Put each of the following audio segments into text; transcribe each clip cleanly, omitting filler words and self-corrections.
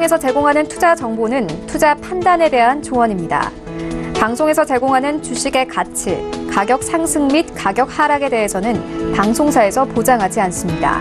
방송에서 제공하는 투자 정보는 투자 판단에 대한 조언입니다. 방송에서 제공하는 주식의 가치, 가격 상승 및 가격 하락에 대해서는 방송사에서 보장하지 않습니다.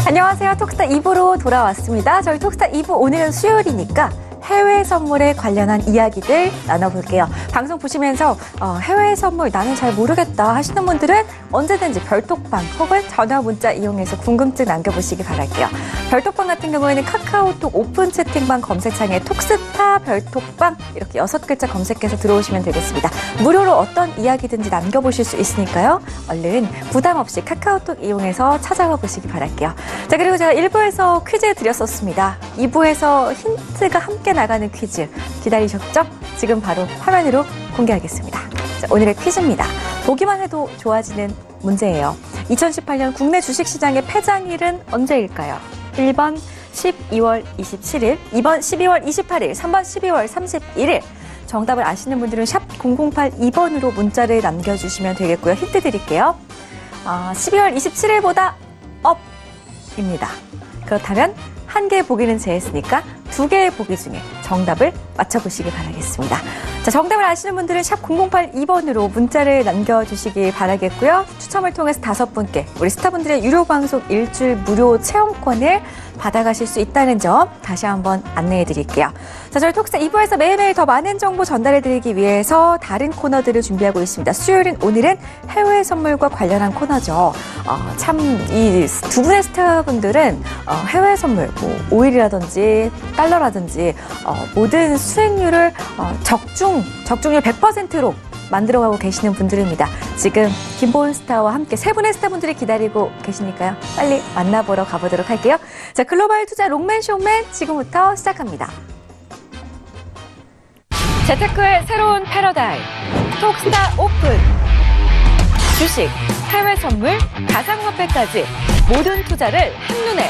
안녕하세요. 톡스타 2부로 돌아왔습니다. 저희 톡스타 2부 오늘은 수요일이니까 해외 선물에 관련한 이야기들 나눠볼게요. 방송 보시면서 해외 선물 나는 잘 모르겠다 하시는 분들은 언제든지 별톡방 혹은 전화 문자 이용해서 궁금증 남겨보시기 바랄게요. 별톡방 같은 경우에는 카카오톡 오픈 채팅방 검색창에 톡스타 별톡방 이렇게 6글자 검색해서 들어오시면 되겠습니다. 무료로 어떤 이야기든지 남겨보실 수 있으니까요. 얼른 부담 없이 카카오톡 이용해서 찾아와 보시기 바랄게요. 자, 그리고 제가 1부에서 퀴즈 드렸었습니다. 2부에서 힌트가 함께 나가는 퀴즈 기다리셨죠? 지금 바로 화면으로 공개하겠습니다. 자, 오늘의 퀴즈입니다. 보기만 해도 좋아지는 문제예요. 2018년 국내 주식시장의 폐장일은 언제일까요? 1번 12월 27일, 2번 12월 28일, 3번 12월 31일. 정답을 아시는 분들은 샵 0082번으로 문자를 남겨주시면 되겠고요. 힌트 드릴게요. 12월 27일보다 업입니다. 그렇다면 한 개의 보기는 제했으니까 2개의 보기 중에 정답을 맞춰보시기 바라겠습니다. 자, 정답을 아시는 분들은 샵 0082번으로 문자를 남겨주시기 바라겠고요. 추첨을 통해서 5분께 우리 스타분들의 유료 방송 일주일 무료 체험권을 받아가실 수 있다는 점 다시 한번 안내해 드릴게요. 자, 저희 톡스타 2부에서 매일매일 더 많은 정보 전달해 드리기 위해서 다른 코너들을 준비하고 있습니다. 수요일은 오늘은 해외 선물과 관련한 코너죠. 참 이 두 분의 스타분들은 해외 선물, 뭐 오일이라든지 달러라든지 모든 수익률을 적중률 100%로 만들어가고 계시는 분들입니다. 지금 김보은 스타와 함께 세 분의 스타분들이 기다리고 계시니까요. 빨리 만나보러 가보도록 할게요. 자, 글로벌 투자 롱맨 쇼맨 지금부터 시작합니다. 재테크의 새로운 패러다임 톡스타 오픈. 주식, 해외 선물, 가상화폐까지 모든 투자를 한눈에.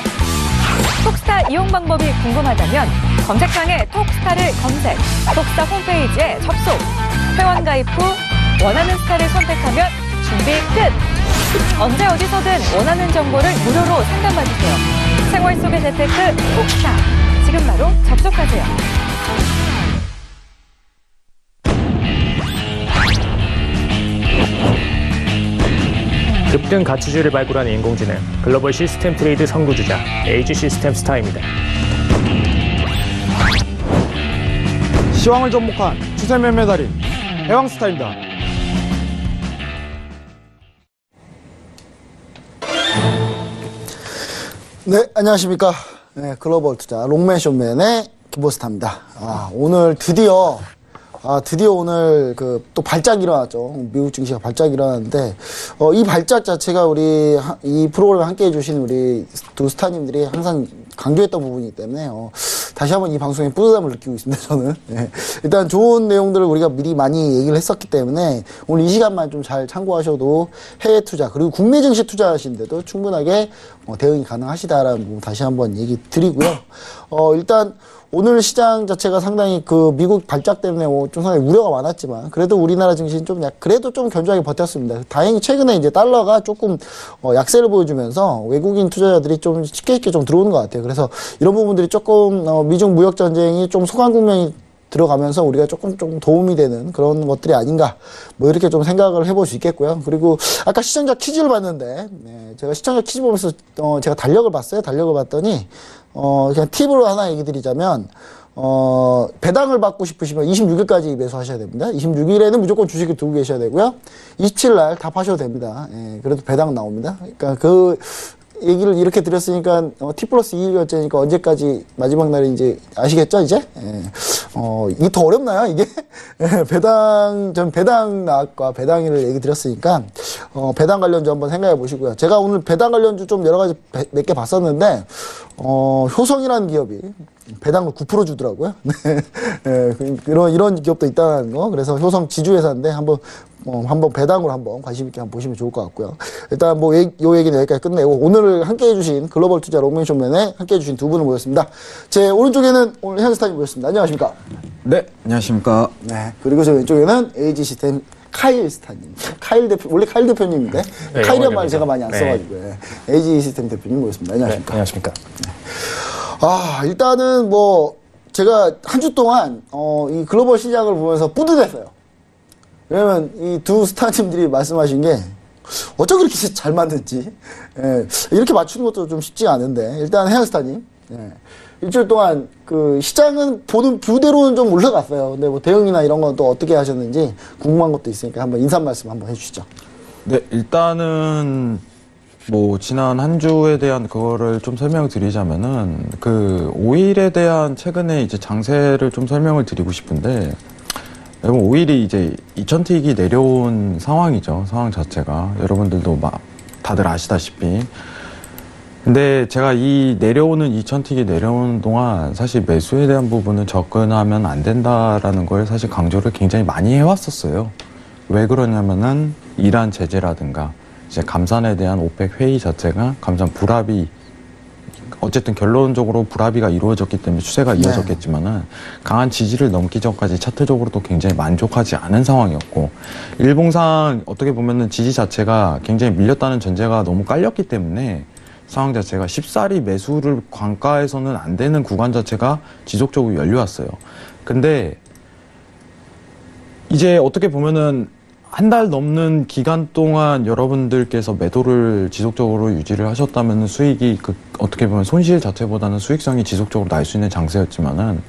톡스타 이용 방법이 궁금하다면 검색창에 톡스타를 검색, 톡스타 홈페이지에 접속. 회원 가입 후 원하는 스타를 선택하면 준비 끝! 언제 어디서든 원하는 정보를 무료로 상담받으세요. 생활 속의 재테크 톡스타. 지금 바로 접속하세요. 급등 가치주를 발굴하는 인공지능 글로벌 시스템 트레이드 선구주자 에이지 시스템 스타입니다. 시황을 접목한 추세 매매 달인 해왕스타입니다. 네, 안녕하십니까. 네, 글로벌 투자 롱맨 쇼맨의 김보스타입니다. 오늘 드디어 오늘 또 발작이 일어났죠. 미국 증시가 발작이 일어났는데, 이 발작 자체가 이 프로그램에 함께 해주신 우리 두 스타님들이 항상 강조했던 부분이기 때문에, 다시 한번 이 방송에 뿌듯함을 느끼고 있습니다, 저는. 네. 일단 좋은 내용들을 우리가 미리 많이 얘기를 했었기 때문에, 오늘 이 시간만 좀 잘 참고하셔도 해외 투자, 그리고 국내 증시 투자하시는데도 충분하게 대응이 가능하시다라는 부분 다시 한번 얘기 드리고요. 일단, 오늘 시장 자체가 상당히 미국 발작 때문에 좀 상당히 우려가 많았지만 그래도 우리나라 증시는 그래도 좀 견조하게 버텼습니다. 다행히 최근에 이제 달러가 조금 약세를 보여주면서 외국인 투자자들이 좀 쉽게 좀 들어오는 것 같아요. 그래서 이런 부분들이 조금 미중 무역 전쟁이 좀 소강 국면이 들어가면서 우리가 조금 도움이 되는 그런 것들이 아닌가 이렇게 좀 생각을 해볼 수 있겠고요. 그리고 아까 시청자 퀴즈를 봤는데 제가 시청자 퀴즈 보면서 제가 달력을 봤어요. 달력을 봤더니 그냥 팁으로 하나 얘기 드리자면 배당을 받고 싶으시면 26일까지 매수하셔야 됩니다. 26일에는 무조건 주식을 두고 계셔야 되고요. 27날 다 파셔도 됩니다. 그래도 배당 나옵니다. 그러니까 얘기를 이렇게 드렸으니까 T 플러스 2일째니까 언제까지 마지막 날인지 아시겠죠 이제? 이게 더 어렵나요 이게? 전 배당 나학과 배당일을 얘기 드렸으니까 배당 관련주 한번 생각해 보시고요. 제가 오늘 배당 관련주 좀 여러 가지 몇 개 봤었는데 효성이라는 기업이 배당을 9% 주더라고요. 이런 기업도 있다는 거. 그래서 효성 지주회사인데 한번 배당으로 한번 관심 있게 한번 보시면 좋을 것 같고요. 일단 요 얘기는 여기까지 끝내고 오늘 함께 해주신 글로벌 투자 롱맨 쇼맨에 함께 해주신 두 분을 모셨습니다. 제 오른쪽에는 오늘 해왕스타님 모셨습니다. 안녕하십니까? 네, 안녕하십니까? 네. 그리고 저 왼쪽에는 에이지 시스템 카일 스타님. 카일 대표, 원래 카일 대표님인데, 네, 카일이란 말 영어로 제가 많이 안 네. 써가지고, LG 시스템 대표님 모셨습니다. 안녕하십니까. 안녕하십니까. 일단은 뭐, 제가 한 주 동안, 이 글로벌 시장을 보면서 뿌듯했어요. 왜냐면 이 두 스타님들이 말씀하신 게, 어쩜 그렇게 잘 만든지, 이렇게 맞추는 것도 좀 쉽지가 않은데, 일단 헤어스타님, 일주일 동안 그 시장은 보는 뷰대로는 좀 올라갔어요. 근데 뭐 대응이나 이런 건 또 어떻게 하셨는지 궁금한 것도 있으니까 한번 인사 말씀 한번 해주시죠. 네, 일단은 뭐 지난 한 주에 대한 그거를 좀 설명을 드리자면은 그 5일에 대한 최근에 이제 장세를 좀 설명을 드리고 싶은데, 여러분 5일이 이제 2000틱이 내려온 상황이죠. 상황 자체가 여러분들도 막 다들 아시다시피. 근데 제가 이 내려오는 2000틱이 내려오는 동안 사실 매수에 대한 부분은 접근하면 안 된다라는 걸 사실 강조를 굉장히 많이 해왔었어요. 왜 그러냐면은 이란 제재라든가 이제 감산에 대한 오펙 회의 자체가 감산 불합의, 어쨌든 결론적으로 불합의가 이루어졌기 때문에 추세가 이어졌겠지만은 강한 지지를 넘기 전까지 차트적으로도 굉장히 만족하지 않은 상황이었고, 일봉상 어떻게 보면은 지지 자체가 굉장히 밀렸다는 전제가 너무 깔렸기 때문에 상황 자체가 쉽사리 매수를 관가에서는 안 되는 구간 자체가 지속적으로 열려왔어요. 근데 이제 어떻게 보면은 한 달 넘는 기간 동안 여러분들께서 매도를 지속적으로 유지를 하셨다면 수익이 어떻게 보면 손실 자체보다는 수익성이 지속적으로 날 수 있는 장세였지만은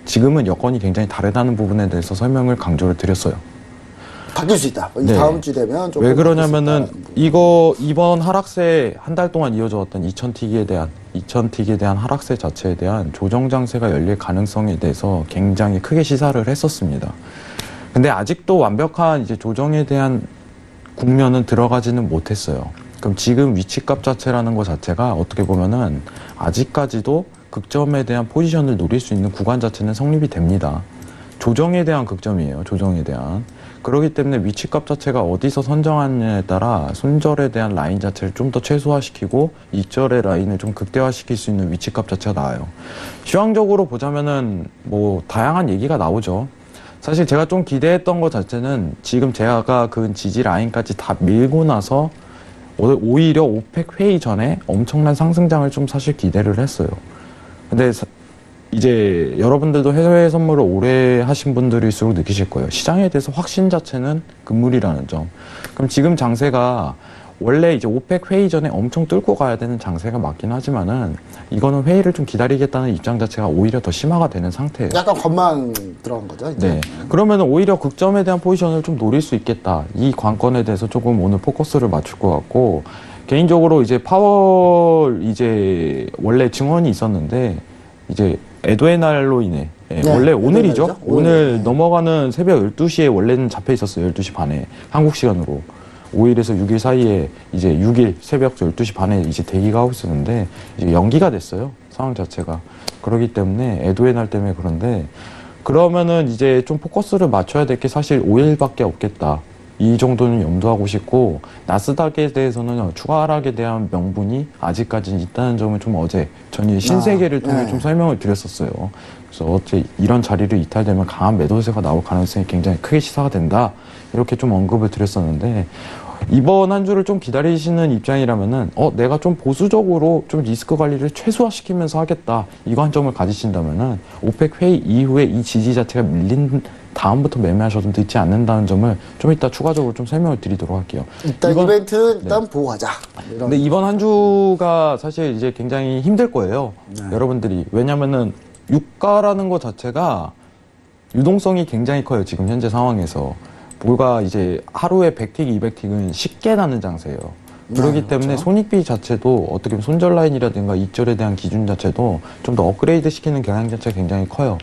지금은 여건이 굉장히 다르다는 부분에 대해서 설명을 강조를 드렸어요. 바뀔 수 있다. 네. 다음 주 되면 좀. 왜 그러냐면은 이번 하락세 한 달 동안 이어져 왔던 2000틱에 대한 하락세 자체에 대한 조정 장세가 열릴 가능성에 대해서 굉장히 크게 시사를 했었습니다. 근데 아직도 완벽한 이제 조정에 대한 국면은 들어가지는 못했어요. 그럼 지금 위치값 자체라는 것 자체가 어떻게 보면은 아직까지도 극점에 대한 포지션을 노릴 수 있는 구간 자체는 성립이 됩니다. 조정에 대한 극점이에요. 조정에 대한. 그렇기 때문에 위치값 자체가 어디서 선정하느냐에 따라 손절에 대한 라인 자체를 좀 더 최소화시키고 이절의 라인을 좀 극대화시킬 수 있는 위치값 자체가 나와요. 시황적으로 보자면은 뭐 다양한 얘기가 나오죠. 사실 제가 좀 기대했던 것 자체는 지금 제가 그 지지 라인까지 다 밀고 나서 오히려 오펙 회의 전에 엄청난 상승장을 좀 사실 기대를 했어요. 근데 이제 여러분들도 해외 선물을 오래 하신 분들일수록 느끼실 거예요. 시장에 대해서 확신 자체는 금물이라는 점. 그럼 지금 장세가 원래 이제 오펙 회의 전에 엄청 뚫고 가야 되는 장세가 맞긴 하지만은 이거는 회의를 좀 기다리겠다는 입장 자체가 오히려 더 심화가 되는 상태예요. 약간 건망 들어간 거죠, 이제. 네. 그러면 오히려 극점에 대한 포지션을 좀 노릴 수 있겠다. 이 관건에 대해서 조금 오늘 포커스를 맞출 것 같고, 개인적으로 이제 파월 이제 원래 증언이 있었는데 이제 에도의 날로 인해 원래 오늘이죠. 날이죠? 오늘 넘어가는 새벽 12시에 원래는 잡혀 있었어요. 12시 반에 한국 시간으로 5일에서 6일 사이에 이제 6일 새벽 12시 반에 이제 대기가 하고 있었는데 이제 연기가 됐어요. 상황 자체가. 그렇기 때문에 에도의 날 때문에 그런데, 그러면은 이제 좀 포커스를 맞춰야 될 게 사실 5일밖에 없겠다. 이 정도는 염두하고 싶고, 나스닥에 대해서는 추가 하락에 대한 명분이 아직까지는 있다는 점을 좀 어제 전일 신세계를 통해 좀 설명을 드렸었어요. 그래서 어째 이런 자리를 이탈되면 강한 매도세가 나올 가능성이 굉장히 크게 시사가 된다. 이렇게 좀 언급을 드렸었는데, 이번 한 주를 좀 기다리시는 입장이라면은 내가 좀 보수적으로 좀 리스크 관리를 최소화시키면서 하겠다, 이 관점을 가지신다면은 오펙 회의 이후에 이 지지 자체가 밀린 다음부터 매매하셔도 늦지 않는다는 점을 좀 이따 추가적으로 좀 설명을 드리도록 할게요. 일단 이벤트는 일단 보고 가자. 근데 이번 한 주가 사실 이제 굉장히 힘들 거예요. 여러분들이. 왜냐면은 유가라는 것 자체가 유동성이 굉장히 커요. 지금 현재 상황에서. 뭐가 이제 하루에 100틱, 200틱은 쉽게 나는 장세예요. 그렇기 때문에 그렇죠. 손익비 자체도 어떻게 보면 손절 라인이라든가 이절에 대한 기준 자체도 좀 더 업그레이드 시키는 경향 자체가 굉장히 커요.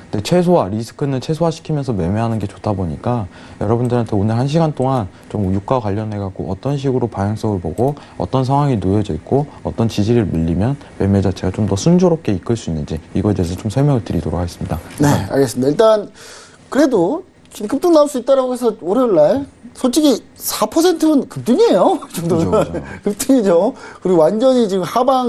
근데 리스크는 최소화시키면서 매매하는 게 좋다 보니까 여러분들한테 오늘 1시간 동안 좀 유가 관련해갖고 어떤 식으로 방향성을 보고 어떤 상황이 놓여져 있고 어떤 지지를 밀리면 매매 자체가 좀 더 순조롭게 이끌 수 있는지 이거에 대해서 좀 설명을 드리도록 하겠습니다. 네, 알겠습니다. 일단 그래도 급등 나올 수 있다라고 해서 월요일 날 솔직히 4%면 급등이에요. 그 정도면 그렇죠. 급등이죠. 그리고 완전히 지금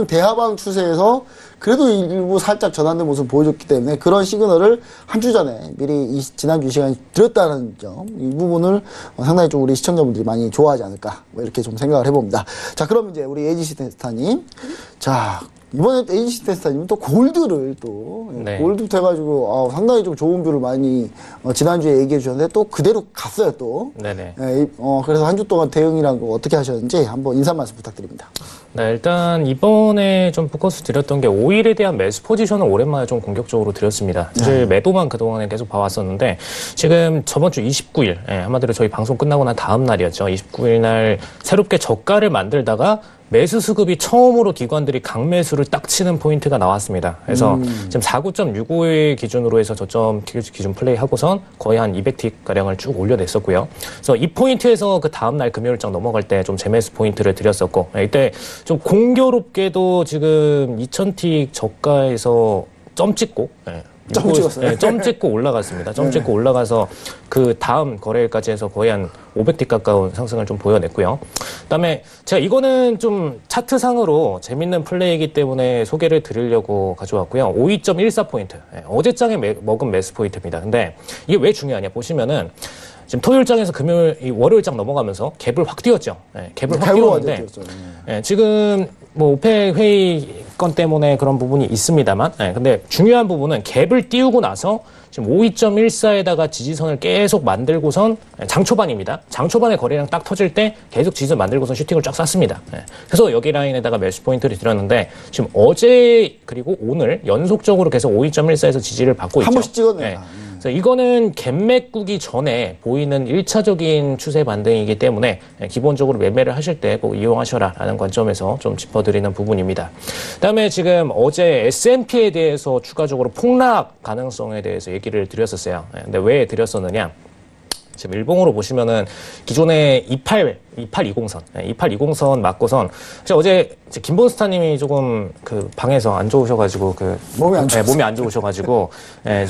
대하방 추세에서 그래도 일부 살짝 전환된 모습을 보여줬기 때문에 그런 시그널을 한 주 전에 미리 지난주 이 시간에 드렸다는 점, 이 부분을 상당히 좀 우리 시청자분들이 많이 좋아하지 않을까, 뭐 이렇게 좀 생각을 해봅니다. 자, 그럼 이제 우리 에이지시 테스타님. 자, 이번에 에이지시 테스타님은 또 골드를 또, 네. 골드부터 해가지고, 상당히 좀 좋은 뷰를 많이, 지난주에 얘기해 주셨는데 또 그대로 갔어요, 또. 네네. 그래서 한 주 동안 대응이랑 어떻게 하셨는지 한번 인사 말씀 부탁드립니다. 네, 일단 이번에 좀 포커스 드렸던 게 오일에 대한 매수 포지션을 오랜만에 좀 공격적으로 드렸습니다. 사실 매도만 그동안에 계속 봐왔었는데 지금 저번 주 29일, 한마디로 저희 방송 끝나고 난 다음 날이었죠. 29일 날 새롭게 저가를 만들다가 매수 수급이 처음으로 기관들이 강매수를 딱 치는 포인트가 나왔습니다. 그래서 지금 49.65일 기준으로 해서 저점 기준 플레이하고선 거의 한 200틱가량을 쭉 올려냈었고요. 그래서 이 포인트에서 그 다음날 금요일장 넘어갈 때 좀 재매수 포인트를 드렸었고, 이때 좀 공교롭게도 지금 2000틱 저가에서 점 찍고, 점 찍었어요? 네, 점 찍고 올라갔습니다. 점 찍고 올라가서 그 다음 거래일까지 해서 거의 한 500틱 가까운 상승을 좀 보여냈고요. 그다음에 제가 이거는 좀 차트상으로 재밌는 플레이이기 때문에 소개를 드리려고 가져왔고요. 52.14포인트. 어제장에 먹은 매수 포인트입니다. 근데 이게 왜 중요하냐 보시면은 지금 토요일장에서 월요일장 넘어가면서 갭을 확 띄웠죠. 갭을 확 띄웠는데 지금 뭐 오펙 회의 건 때문에 그런 부분이 있습니다만, 근데 중요한 부분은 갭을 띄우고 나서 지금 52.14에다가 지지선을 계속 만들고선 장 초반입니다. 장 초반에 거래량 딱 터질 때 계속 지지선 만들고선 슈팅을 쫙 쐈습니다. 그래서 여기 라인에다가 매수 포인트를 드렸는데 지금 어제 그리고 오늘 연속적으로 계속 52.14에서 지지를 받고 있죠. 한 번씩 찍었네요. 그래서 이거는 갭맥 꾸기 전에 보이는 1차적인 추세 반등이기 때문에 기본적으로 매매를 하실 때 꼭 이용하셔라라는 관점에서 좀 짚어드리는 부분입니다. 그다음에 지금 어제 S&P에 대해서 추가적으로 폭락 가능성에 대해서 얘기를 드렸었어요. 근데 왜 드렸었느냐? 지금 일봉으로 보시면은 기존의 2820선, 2820선 맞고선 제가 어제 김본스타님이 조금 그 방에서 안 좋으셔가지고 몸이 안 좋으셔가지고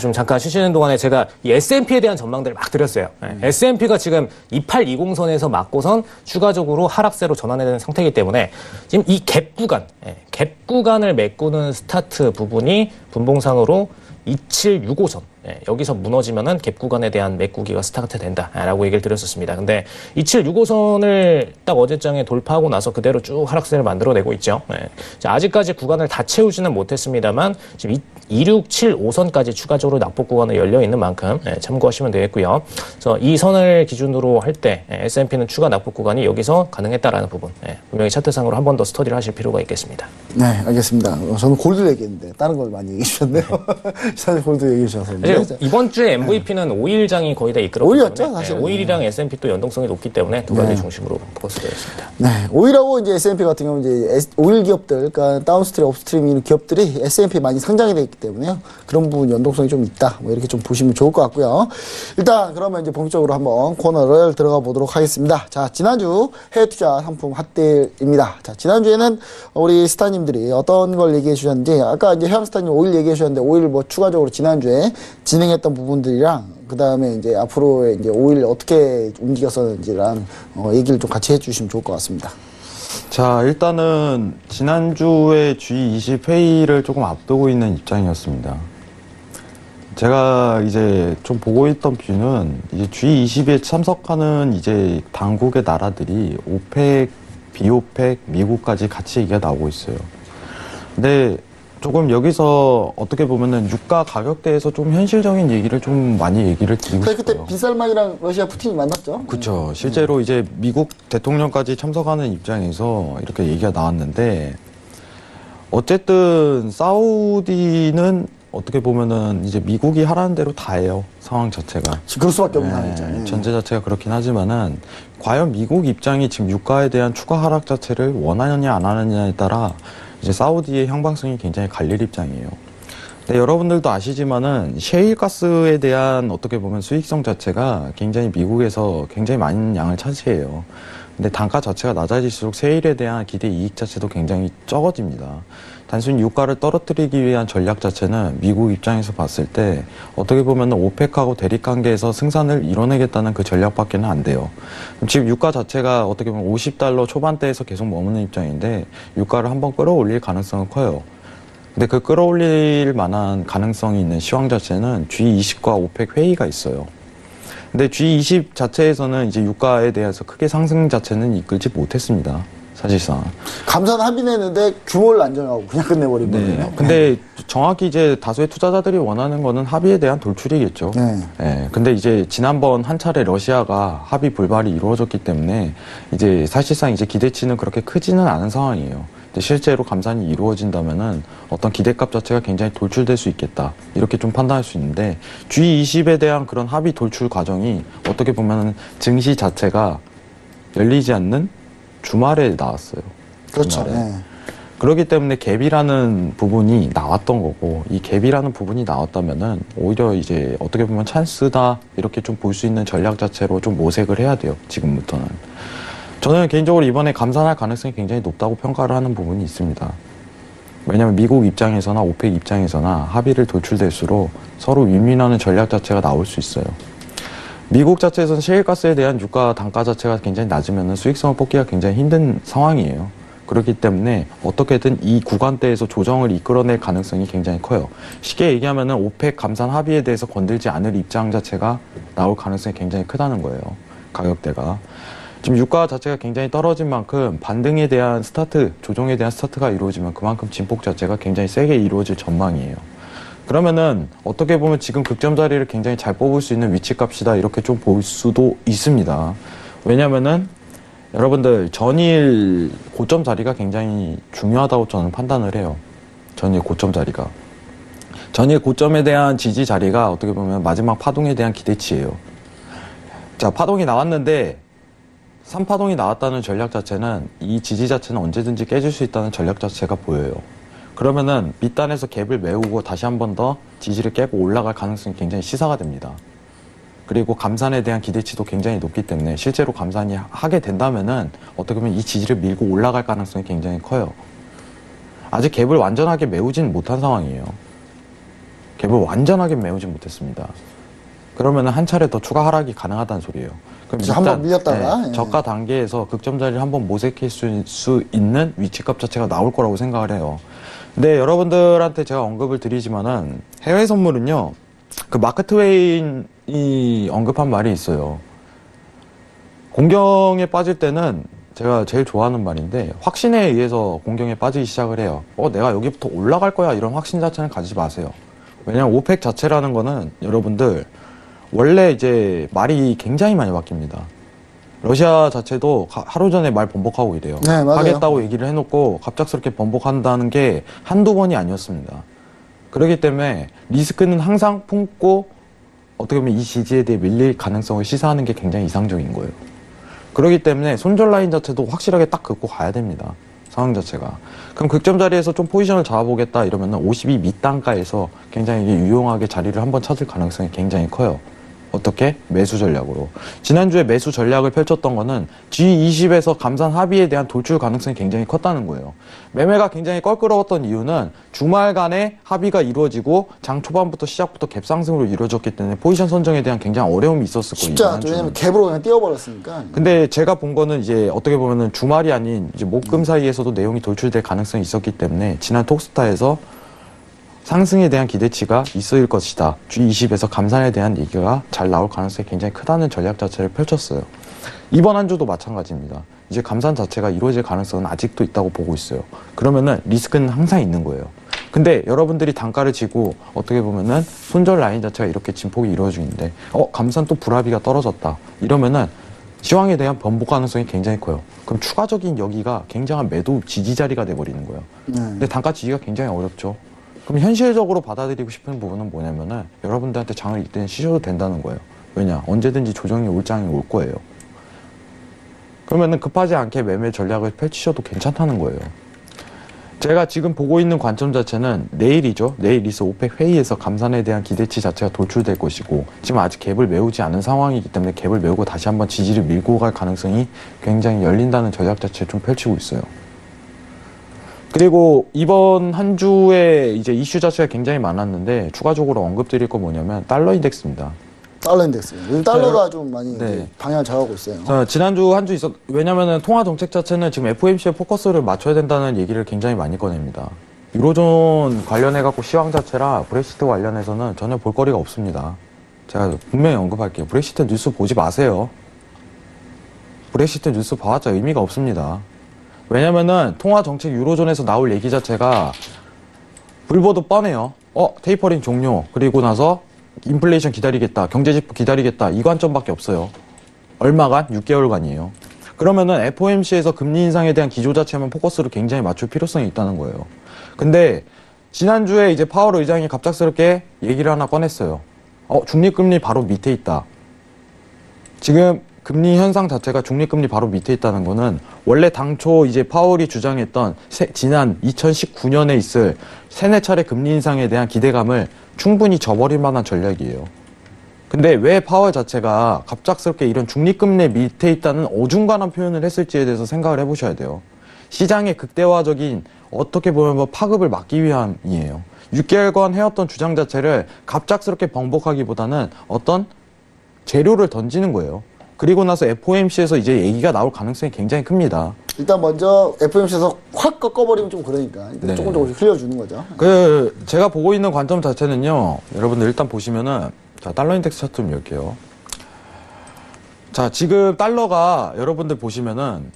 좀 잠깐 쉬시는 동안에 제가 이 S&P에 대한 전망들을 막 드렸어요. S&P가 지금 2820선에서 맞고선 추가적으로 하락세로 전환되는 상태이기 때문에 지금 이 갭 구간을 메꾸는 스타트 부분이 분봉상으로 2765선. 여기서 무너지면은 갭 구간에 대한 메꾸기가 스타트 된다라고 얘기를 드렸었습니다. 근데 2765선을 딱 어제장에 돌파하고 나서 그대로 쭉 하락세를 만들어내고 있죠. 아직까지 구간을 다 채우지는 못했습니다만 지금 2675선까지 추가적으로 낙폭 구간이 열려 있는 만큼 참고하시면 되겠고요. 그래서 이 선을 기준으로 할 때 S&P는 추가 낙폭 구간이 여기서 가능했다라는 부분 분명히 차트상으로 한 번 더 스터디를 하실 필요가 있겠습니다. 네, 알겠습니다. 저는 골드 얘기했는데 다른 걸 많이 얘기해 주셨네요. 사실 골드 얘기해 주셔서. 이번 주에 MVP는 5일장이 거의 다 이끌었기 오일이었죠, 때문에 사실은. 5일이랑 S&P 또 연동성이 높기 때문에 두 가지 중심으로 포커스되었습니다. 네, 오일하고 이제 S&P 같은 경우는 이제 오일 기업들, 그러니까 다운스트림, 업스트림 있는 기업들이 S&P 많이 상장이 되어 있기 때문에요. 그런 부분 연동성이 좀 있다. 뭐 이렇게 좀 보시면 좋을 것 같고요. 일단 그러면 이제 본격적으로 한번 코너를 들어가 보도록 하겠습니다. 자, 지난주 해외 투자 상품 핫딜입니다. 자, 지난주에는 우리 스타님들이 어떤 걸 얘기해 주셨는지, 아까 이제 해양 스타님 오일 얘기해 주셨는데 오일 뭐 추가적으로 지난주에 진행했던 부분들이랑 그 다음에 이제 앞으로의 이제 오일 어떻게 움직였었는지랑 얘기를 좀 같이 해주시면 좋을 것 같습니다. 자, 일단은 지난주에 G20 회의를 조금 앞두고 있는 입장이었습니다. 제가 이제 좀 보고 있던 뷰는 이제 G20에 참석하는 이제 당국의 나라들이 오펙, 비오펙, 미국까지 같이 얘기가 나오고 있어요. 근데 조금 여기서 어떻게 보면은 유가 가격대에서 좀 현실적인 얘기를 좀 많이 얘기를 드리고 싶어요. 그때 빈살만이랑 러시아 푸틴이 만났죠? 그렇죠. 실제로 이제 미국 대통령까지 참석하는 입장에서 이렇게 얘기가 나왔는데 어쨌든 사우디는 어떻게 보면은 이제 미국이 하라는 대로 다 해요. 상황 자체가. 그럴 수밖에 없는 상황이죠. 전제 자체가 그렇긴 하지만은 과연 미국 입장이 지금 유가에 대한 추가 하락 자체를 원하느냐 안 하느냐에 따라 이제 사우디의 형방성이 굉장히 갈릴 입장이에요. 네, 여러분들도 아시지만은 셰일가스에 대한 어떻게 보면 수익성 자체가 굉장히 미국에서 굉장히 많은 양을 차지해요. 근데 단가 자체가 낮아질수록 셰일에 대한 기대 이익 자체도 굉장히 적어집니다. 단순히 유가를 떨어뜨리기 위한 전략 자체는 미국 입장에서 봤을 때 어떻게 보면 오펙하고 대립 관계에서 승산을 이뤄내겠다는 그 전략밖에는 안 돼요. 지금 유가 자체가 어떻게 보면 $50 초반대에서 계속 머무는 입장인데 유가를 한번 끌어올릴 가능성은 커요. 근데 그 끌어올릴 만한 가능성이 있는 시황 자체는 G20과 오펙 회의가 있어요. 근데 G20 자체에서는 이제 유가에 대해서 크게 상승 자체는 이끌지 못했습니다. 사실상. 감산 합의했는데 규모를 안 정하고 그냥 끝내버린 거예요. 네. 근데 정확히 이제 다수의 투자자들이 원하는 거는 합의에 대한 돌출이겠죠. 네. 네. 근데 이제 지난번 한 차례 러시아가 합의 불발이 이루어졌기 때문에 이제 사실상 이제 기대치는 그렇게 크지는 않은 상황이에요. 실제로 감산이 이루어진다면은 어떤 기대값 자체가 굉장히 돌출될 수 있겠다. 이렇게 좀 판단할 수 있는데 G20에 대한 그런 합의 돌출 과정이 어떻게 보면은 증시 자체가 열리지 않는 주말에 나왔어요. 그렇죠. 주말에. 네. 그렇기 때문에 갭이라는 부분이 나왔던 거고 이 갭이라는 부분이 나왔다면은 오히려 이제 어떻게 보면 찬스다 이렇게 좀 볼 수 있는 전략 자체로 좀 모색을 해야 돼요. 지금부터는. 저는 개인적으로 이번에 감산할 가능성이 굉장히 높다고 평가를 하는 부분이 있습니다. 왜냐하면 미국 입장에서나 오펙 입장에서나 합의를 돌출될수록 서로 윈윈하는 전략 자체가 나올 수 있어요. 미국 자체에서는 셰일가스에 대한 유가 단가 자체가 굉장히 낮으면 수익성을 뽑기가 굉장히 힘든 상황이에요. 그렇기 때문에 어떻게든 이 구간대에서 조정을 이끌어낼 가능성이 굉장히 커요. 쉽게 얘기하면 오펙 감산 합의에 대해서 건들지 않을 입장 자체가 나올 가능성이 굉장히 크다는 거예요. 가격대가. 지금 유가 자체가 굉장히 떨어진 만큼 반등에 대한 스타트, 조정에 대한 스타트가 이루어지면 그만큼 진폭 자체가 굉장히 세게 이루어질 전망이에요. 그러면은 어떻게 보면 지금 극점 자리를 굉장히 잘 뽑을 수 있는 위치값이다 이렇게 좀 볼 수도 있습니다. 왜냐면은 여러분들 전일 고점 자리가 굉장히 중요하다고 저는 판단을 해요. 전일 고점 자리가. 전일 고점에 대한 지지 자리가 어떻게 보면 마지막 파동에 대한 기대치예요. 자, 파동이 나왔는데 3파동이 나왔다는 전략 자체는 이 지지 자체는 언제든지 깨질 수 있다는 전략 자체가 보여요. 그러면은 밑단에서 갭을 메우고 다시 한 번 더 지지를 깨고 올라갈 가능성이 굉장히 시사가 됩니다. 그리고 감산에 대한 기대치도 굉장히 높기 때문에 실제로 감산이 하게 된다면은 어떻게 보면 이 지지를 밀고 올라갈 가능성이 굉장히 커요. 아직 갭을 완전하게 메우진 못한 상황이에요. 갭을 완전하게 메우진 못했습니다. 그러면은 한 차례 더 추가 하락이 가능하다는 소리예요. 그럼 한번 밀렸다가 네, 저가 단계에서 극점 자리를 한번 모색할 수 있는 위치값 자체가 나올 거라고 생각을 해요. 근데 여러분들한테 제가 언급을 드리지만은 해외 선물은요, 그 마크 트웨인이 언급한 말이 있어요. 공경에 빠질 때는 제가 제일 좋아하는 말인데 확신에 의해서 공경에 빠지기 시작을 해요. 내가 여기부터 올라갈 거야 이런 확신 자체는 가지지 마세요. 왜냐면 오펙 자체라는 거는 여러분들 원래 이제 말이 굉장히 많이 바뀝니다. 러시아 자체도 하루 전에 말 번복하고 이래요. 네, 맞아요. 하겠다고 얘기를 해놓고 갑작스럽게 번복한다는 게 한두 번이 아니었습니다. 그렇기 때문에 리스크는 항상 품고 어떻게 보면 이 지지에 대해 밀릴 가능성을 시사하는 게 굉장히 이상적인 거예요. 그렇기 때문에 손절 라인 자체도 확실하게 딱 긋고 가야 됩니다. 상황 자체가. 그럼 극점 자리에서 좀 포지션을 잡아보겠다 이러면 52 밑단가에서 굉장히 유용하게 자리를 한번 찾을 가능성이 굉장히 커요. 어떻게? 매수 전략으로. 지난주에 매수 전략을 펼쳤던 거는 G20에서 감산 합의에 대한 돌출 가능성이 굉장히 컸다는 거예요. 매매가 굉장히 껄끄러웠던 이유는 주말간에 합의가 이루어지고 장 초반부터 시작부터 갭 상승으로 이루어졌기 때문에 포지션 선정에 대한 굉장히 어려움이 있었을 거예요. 쉽지 않죠. 왜냐면 갭으로 그냥 띄워버렸으니까. 근데 제가 본 거는 이제 어떻게 보면은 주말이 아닌 이제 목금 사이에서도 내용이 돌출될 가능성이 있었기 때문에 지난 톡스타에서 상승에 대한 기대치가 있을 것이다. G20에서 감산에 대한 얘기가 잘 나올 가능성이 굉장히 크다는 전략 자체를 펼쳤어요. 이번 한 주도 마찬가지입니다. 이제 감산 자체가 이루어질 가능성은 아직도 있다고 보고 있어요. 그러면은 리스크는 항상 있는 거예요. 근데 여러분들이 단가를 지고 어떻게 보면은 손절 라인 자체가 이렇게 진폭이 이루어지는데 감산 또 불합의가 떨어졌다. 이러면은 시황에 대한 번복 가능성이 굉장히 커요. 그럼 추가적인 여기가 굉장한 매도 지지 자리가 돼버리는 거예요. 근데 단가 지지가 굉장히 어렵죠. 그럼 현실적으로 받아들이고 싶은 부분은 뭐냐면은 여러분들한테 장을 이때는 쉬셔도 된다는 거예요. 왜냐? 언제든지 조정이 올 장이 올 거예요. 그러면은 급하지 않게 매매 전략을 펼치셔도 괜찮다는 거예요. 제가 지금 보고 있는 관점 자체는 내일이죠. 내일 있을 오펙 회의에서 감산에 대한 기대치 자체가 도출될 것이고 지금 아직 갭을 메우지 않은 상황이기 때문에 갭을 메우고 다시 한번 지지를 밀고 갈 가능성이 굉장히 열린다는 전략 자체를 좀 펼치고 있어요. 그리고 이번 한 주에 이제 이슈 자체가 굉장히 많았는데 추가적으로 언급드릴 거 뭐냐면 달러 인덱스입니다. 달러 인덱스. 요즘 달러가 좀 많이 네. 이제 방향을 잡아가고 있어요. 자, 지난주 한 주 왜냐면은 통화 정책 자체는 지금 FOMC에 포커스를 맞춰야 된다는 얘기를 굉장히 많이 꺼냅니다. 유로존 관련해갖고 시황 자체라 브렉시트 관련해서는 전혀 볼거리가 없습니다. 제가 분명히 언급할게요. 브렉시트 뉴스 보지 마세요. 브렉시트 뉴스 봐왔자 의미가 없습니다. 왜냐면은 통화 정책 유로존에서 나올 얘기 자체가 불보듯 뻔해요. 테이퍼링 종료. 그리고 나서 인플레이션 기다리겠다, 경제지표 기다리겠다, 이 관점밖에 없어요. 얼마간? 6개월간이에요. 그러면은 FOMC에서 금리 인상에 대한 기조 자체만 포커스를 굉장히 맞출 필요성이 있다는 거예요. 근데 지난주에 이제 파월 의장이 갑작스럽게 얘기를 하나 꺼냈어요. 중립금리 바로 밑에 있다. 지금 금리 현상 자체가 중립금리 바로 밑에 있다는 거는 원래 당초 이제 파월이 주장했던 지난 2019년에 있을 3-4차례 금리 인상에 대한 기대감을 충분히 저버릴 만한 전략이에요. 근데 왜 파월 자체가 갑작스럽게 이런 중립금리 밑에 있다는 어중간한 표현을 했을지에 대해서 생각을 해보셔야 돼요. 시장의 극대화적인 어떻게 보면 파급을 막기 위함이에요. 6개월간 해왔던 주장 자체를 갑작스럽게 번복하기보다는 어떤 재료를 던지는 거예요. 그리고 나서 FOMC에서 이제 얘기가 나올 가능성이 굉장히 큽니다. 일단 먼저 FOMC에서 확 꺾어버리면 좀 그러니까 네. 조금씩 흘려주는 거죠. 제가 보고 있는 관점 자체는요. 여러분들 일단 보시면은 자, 달러 인덱스 차트 좀 열게요. 자, 지금 달러가 여러분들 보시면은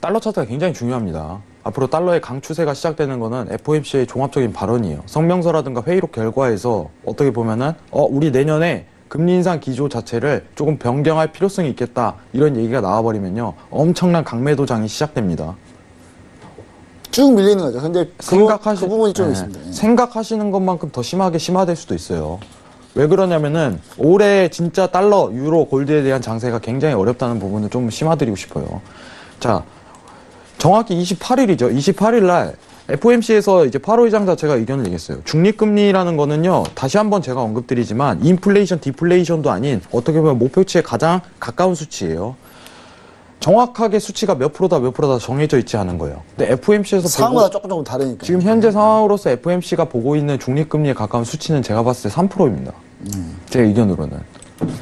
달러 차트가 굉장히 중요합니다. 앞으로 달러의 강추세가 시작되는 거는 FOMC의 종합적인 발언이에요. 성명서라든가 회의록 결과에서 어떻게 보면은 우리 내년에 금리 인상 기조 자체를 조금 변경할 필요성이 있겠다 이런 얘기가 나와버리면요 엄청난 강매도장이 시작됩니다. 쭉 밀리는 거죠. 근데 그 부분이 좀 있습니다. 생각하시는 것만큼 더 심화될 수도 있어요. 왜 그러냐면은 올해 진짜 달러, 유로, 골드에 대한 장세가 굉장히 어렵다는 부분을 좀 심화드리고 싶어요. 자, 정확히 28일이죠. 28일 날 FOMC에서 이제 파월 의장 자체가 의견을 얘기했어요. 중립금리라는 거는요, 다시 한번 제가 언급드리지만, 인플레이션, 디플레이션도 아닌, 어떻게 보면 목표치에 가장 가까운 수치예요. 정확하게 수치가 몇 프로다 정해져 있지 않은 거예요. 근데 FOMC에서 상황마다 조금 다르니까. 지금 현재 상황으로서 FOMC가 보고 있는 중립금리에 가까운 수치는 제가 봤을 때 3%입니다. 제 의견으로는.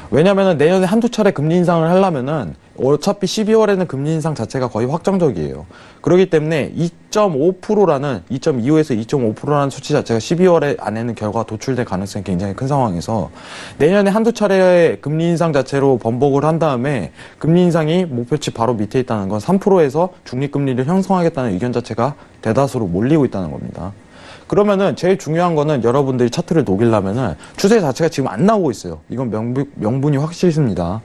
왜냐면은 내년에 한두 차례 금리 인상을 하려면은 어차피 12월에는 금리 인상 자체가 거의 확정적이에요. 그렇기 때문에 2.5%라는 2.25에서 2.5%라는 수치 자체가 12월에 안에는 결과가 도출될 가능성이 굉장히 큰 상황에서 내년에 한두 차례 금리 인상 자체로 번복을 한 다음에 금리 인상이 목표치 바로 밑에 있다는 건 3%에서 중립금리를 형성하겠다는 의견 자체가 대다수로 몰리고 있다는 겁니다. 그러면은 제일 중요한 거는 여러분들이 차트를 녹이려면은 추세 자체가 지금 안 나오고 있어요. 이건 명분이 확실합니다.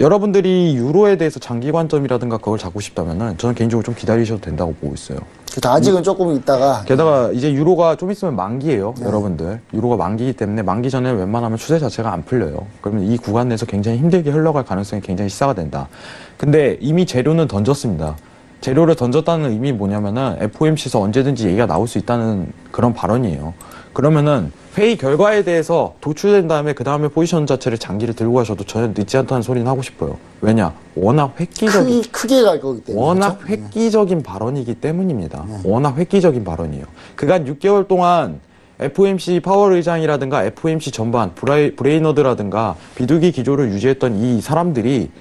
여러분들이 유로에 대해서 장기 관점이라든가 그걸 잡고 싶다면은 저는 개인적으로 좀 기다리셔도 된다고 보고 있어요. 아직은 조금 있다가. 게다가 이제 유로가 좀 있으면 만기예요. 네. 여러분들. 유로가 만기이기 때문에 만기 전에 웬만하면 추세 자체가 안 풀려요. 그러면 이 구간 내에서 굉장히 힘들게 흘러갈 가능성이 굉장히 시사가 된다. 근데 이미 재료는 던졌습니다. 재료를 던졌다는 의미 뭐냐면은 FOMC에서 언제든지 얘기가 나올 수 있다는 그런 발언이에요. 그러면은 회의 결과에 대해서 도출된 다음에 그 다음에 포지션 자체를 장기를 들고 가셔도 전혀 늦지 않다는 소리는 하고 싶어요. 왜냐? 워낙 획기적인 크게 갈 거기 때문에. 워낙 그렇죠? 획기적인 발언이기 때문입니다. 워낙 획기적인 발언이에요. 그간 6개월 동안 FOMC 파월 의장이라든가 FOMC 전반 브레이너드라든가 비둘기 기조를 유지했던 이 사람들이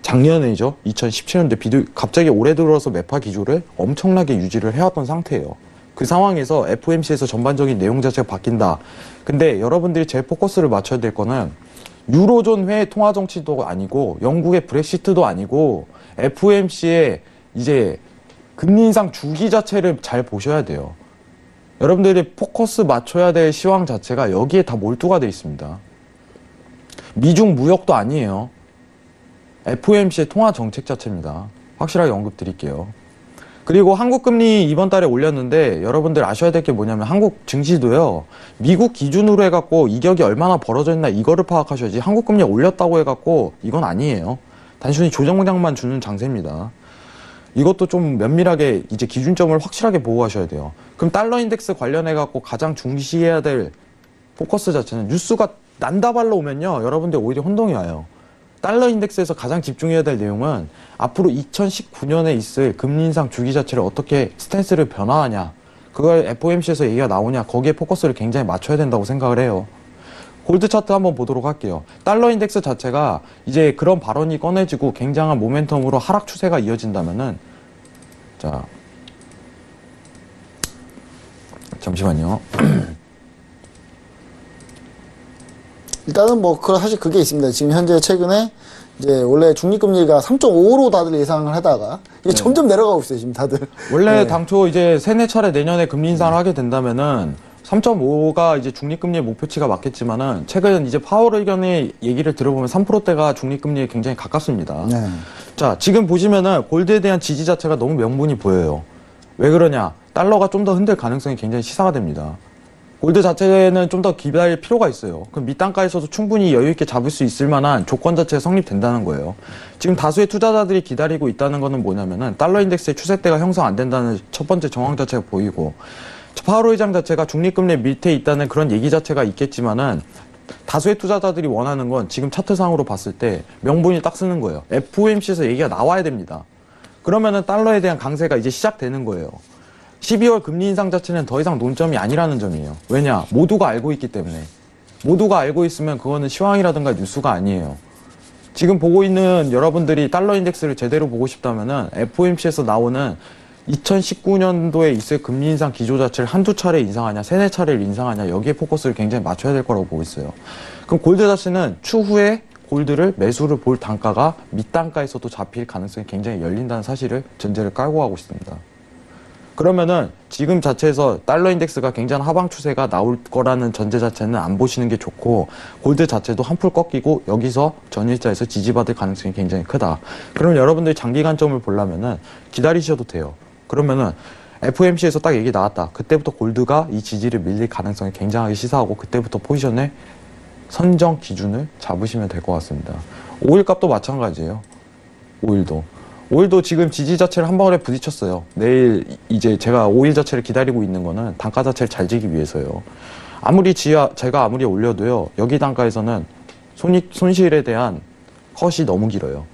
작년에죠. 2017년도에 갑자기 올해 들어서 매파 기조를 엄청나게 유지를 해왔던 상태예요. 그 상황에서 FOMC에서 전반적인 내용 자체가 바뀐다. 근데 여러분들이 제일 포커스를 맞춰야 될 거는 유로존 회 통화 정치도 아니고 영국의 브렉시트도 아니고 FOMC의 이제 금리 인상 주기 자체를 잘 보셔야 돼요. 여러분들이 포커스 맞춰야 될 시황 자체가 여기에 다 몰두가 돼 있습니다. 미중 무역도 아니에요. FOMC의 통화 정책 자체입니다. 확실하게 언급 드릴게요. 그리고 한국 금리 이번 달에 올렸는데 여러분들 아셔야 될 게 뭐냐면 한국 증시도요. 미국 기준으로 해갖고 이격이 얼마나 벌어져 있나 이거를 파악하셔야지 한국 금리 올렸다고 해갖고 이건 아니에요. 단순히 조정장만 주는 장세입니다. 이것도 좀 면밀하게 이제 기준점을 확실하게 보고하셔야 돼요. 그럼 달러 인덱스 관련해 갖고 가장 중시해야 될 포커스 자체는 뉴스가 난다발로 오면요, 여러분들 오히려 혼동이 와요. 달러 인덱스에서 가장 집중해야 될 내용은 앞으로 2019년에 있을 금리 인상 주기 자체를 어떻게 스탠스를 변화하냐, 그걸 FOMC에서 얘기가 나오냐, 거기에 포커스를 굉장히 맞춰야 된다고 생각을 해요. 골드 차트 한번 보도록 할게요. 달러 인덱스 자체가 이제 그런 발언이 꺼내지고 굉장한 모멘텀으로 하락 추세가 이어진다면은, 자, 잠시만요. 일단은 뭐 사실 그게 있습니다. 지금 현재 최근에 이제 원래 중립금리가 3.5로 다들 예상을 하다가 이게 점점 내려가고 있어요, 지금 다들. 원래 당초 이제 3-4차례 내년에 금리 인상을 하게 된다면은 3.5가 이제 중립금리의 목표치가 맞겠지만은 최근 이제 파월 의견의 얘기를 들어보면 3%대가 중립금리에 굉장히 가깝습니다. 네. 자, 지금 보시면은 골드에 대한 지지 자체가 너무 명분이 보여요. 왜 그러냐? 달러가 좀 더 흔들 가능성이 굉장히 시사가 됩니다. 골드 자체는 좀 더 기다릴 필요가 있어요. 그럼 밑단가에서도 충분히 여유있게 잡을 수 있을 만한 조건 자체가 성립된다는 거예요. 지금 다수의 투자자들이 기다리고 있다는 거는 뭐냐면은 달러 인덱스의 추세대가 형성 안 된다는 첫 번째 정황 자체가 보이고, 파월 의장 자체가 중립금리 밑에 있다는 그런 얘기 자체가 있겠지만은 다수의 투자자들이 원하는 건 지금 차트상으로 봤을 때 명분이 딱 쓰는 거예요. FOMC에서 얘기가 나와야 됩니다. 그러면은 달러에 대한 강세가 이제 시작되는 거예요. 12월 금리 인상 자체는 더 이상 논점이 아니라는 점이에요. 왜냐? 모두가 알고 있기 때문에. 모두가 알고 있으면 그거는 시황이라든가 뉴스가 아니에요. 지금 보고 있는 여러분들이 달러 인덱스를 제대로 보고 싶다면은 FOMC에서 나오는 2019년도에 있을 금리 인상 기조 자체를 한두 차례 인상하냐, 3-4차례를 인상하냐, 여기에 포커스를 굉장히 맞춰야 될 거라고 보고 있어요. 그럼 골드 자체는 추후에 골드를 매수를 볼 단가가 밑단가에서도 잡힐 가능성이 굉장히 열린다는 사실을 전제를 깔고 하고 있습니다. 그러면은 지금 자체에서 달러 인덱스가 굉장한 하방 추세가 나올 거라는 전제 자체는 안 보시는 게 좋고, 골드 자체도 한풀 꺾이고 여기서 전일자에서 지지받을 가능성이 굉장히 크다. 그러면 여러분들이 장기 관점을 보려면은 기다리셔도 돼요. 그러면은 FOMC에서 딱 얘기 나왔다. 그때부터 골드가 이 지지를 밀릴 가능성이 굉장하게 시사하고 그때부터 포지션의 선정 기준을 잡으시면 될 것 같습니다. 오일 값도 마찬가지예요. 오일도 지금 지지 자체를 한 방울에 부딪혔어요. 내일 이제 제가 오일 자체를 기다리고 있는 거는 단가 자체를 잘 지기 위해서요. 제가 아무리 올려도요, 여기 단가에서는 손실에 대한 컷이 너무 길어요.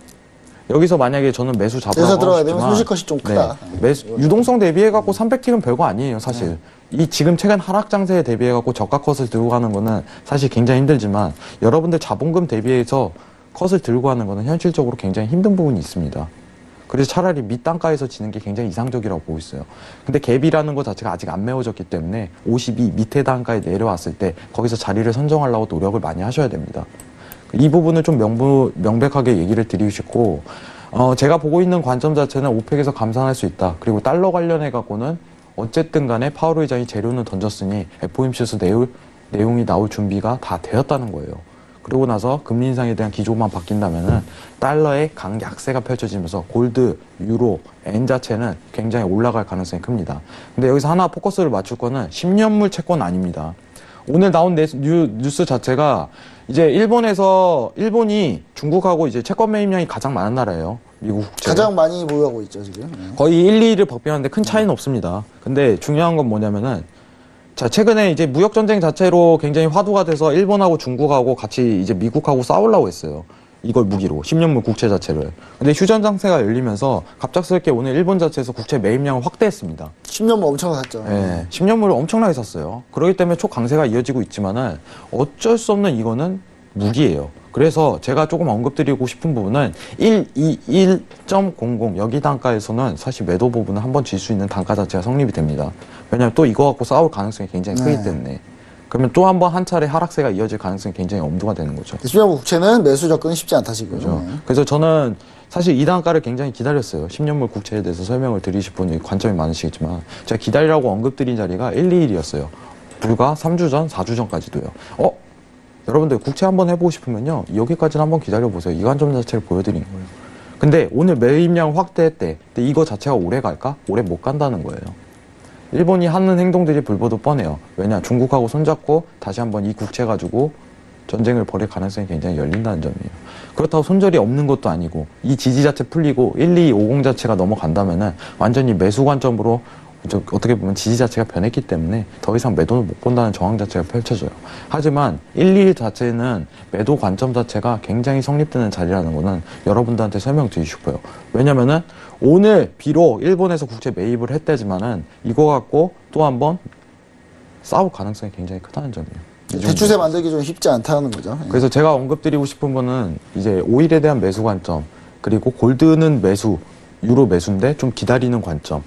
여기서 만약에 저는 매수 잡으라고 들어가야 되면 싶지만, 손실 컷이 좀 크다. 네, 유동성 대비해갖고 300틱은 별거 아니에요, 사실. 이 지금 최근 하락 장세에 대비해갖고 저가 컷을 들고 가는 거는 사실 굉장히 힘들지만, 여러분들 자본금 대비해서 컷을 들고 가는 거는 현실적으로 굉장히 힘든 부분이 있습니다. 그래서 차라리 밑단가에서 지는 게 굉장히 이상적이라고 보고 있어요. 근데 갭이라는 것 자체가 아직 안 메워졌기 때문에 52 밑에 단가에 내려왔을 때 거기서 자리를 선정하려고 노력을 많이 하셔야 됩니다. 이 부분을 좀 명백하게 얘기를 드리고 싶고, 제가 보고 있는 관점 자체는 오펙에서 감산할 수 있다. 그리고 달러 관련해 갖고는 어쨌든 간에 파월 의장이 재료는 던졌으니 FOMC에서 내용이 나올 준비가 다 되었다는 거예요. 그러고 나서 금리 인상에 대한 기조만 바뀐다면은 달러의 강약세가 펼쳐지면서 골드, 유로, 엔 자체는 굉장히 올라갈 가능성이 큽니다. 근데 여기서 하나 포커스를 맞출 거는 10년물 채권 아닙니다. 오늘 나온 뉴스 자체가 이제 일본이 중국하고 이제 채권 매입량이 가장 많은 나라예요. 미국 국채. 가장 많이 보유하고 있죠, 지금. 거의 1, 2위를 박빙하는데 큰 차이는 없습니다. 근데 중요한 건 뭐냐면은, 자, 최근에 이제 무역전쟁 자체로 굉장히 화두가 돼서 일본하고 중국하고 같이 이제 미국하고 싸우려고 했어요. 이걸 무기로, 10년물 국채 자체를. 근데 휴전 장세가 열리면서 갑작스럽게 오늘 일본 자체에서 국채 매입량을 확대했습니다. 10년물 엄청 샀죠. 네, 10년물을 엄청나게 샀어요. 그렇기 때문에 초강세가 이어지고 있지만은 어쩔 수 없는 이거는 무기예요. 그래서 제가 조금 언급드리고 싶은 부분은 121.00 여기 단가에서는 사실 매도 부분은 한번 질 수 있는 단가 자체가 성립이 됩니다. 왜냐하면 또 이거 갖고 싸울 가능성이 굉장히 크기 때문에. 그러면 또 한 번 한 차례 하락세가 이어질 가능성이 굉장히 엄두가 되는 거죠. 10년물 국채는 매수 접근이 쉽지 않다, 지금. 그렇죠. 그래서 저는 사실 이 단가를 굉장히 기다렸어요. 10년물 국채에 대해서 설명을 드리실 분이 관점이 많으시겠지만 제가 기다리라고 언급드린 자리가 1, 2일이었어요. 불과 3주 전, 4주 전까지도요. 여러분들 국채 한번 해보고 싶으면요, 여기까지는 한번 기다려보세요. 이 관점 자체를 보여드린 거예요. 근데 오늘 매입량 확대했대. 근데 이거 자체가 오래 갈까? 오래 못 간다는 거예요. 일본이 하는 행동들이 불보듯 뻔해요. 왜냐? 중국하고 손잡고 다시 한번 이 국채 가지고 전쟁을 벌일 가능성이 굉장히 열린다는 점이에요. 그렇다고 손절이 없는 것도 아니고 이 지지 자체 풀리고 1250 자체가 넘어간다면은 완전히 매수 관점으로 어떻게 보면 지지 자체가 변했기 때문에 더 이상 매도는 못 본다는 정황 자체가 펼쳐져요. 하지만 121 자체는 매도 관점 자체가 굉장히 성립되는 자리라는 거는 여러분들한테 설명드리고 싶어요. 왜냐면은 오늘 비록 일본에서 국채 매입을 했대지만은 이거 갖고 또 한번 싸울 가능성이 굉장히 크다는 점이에요. 대추세 만들기 좀 쉽지 않다는 거죠. 그래서 제가 언급드리고 싶은 거는 이제 오일에 대한 매수 관점, 그리고 골드는 매수, 유로 매수인데 좀 기다리는 관점.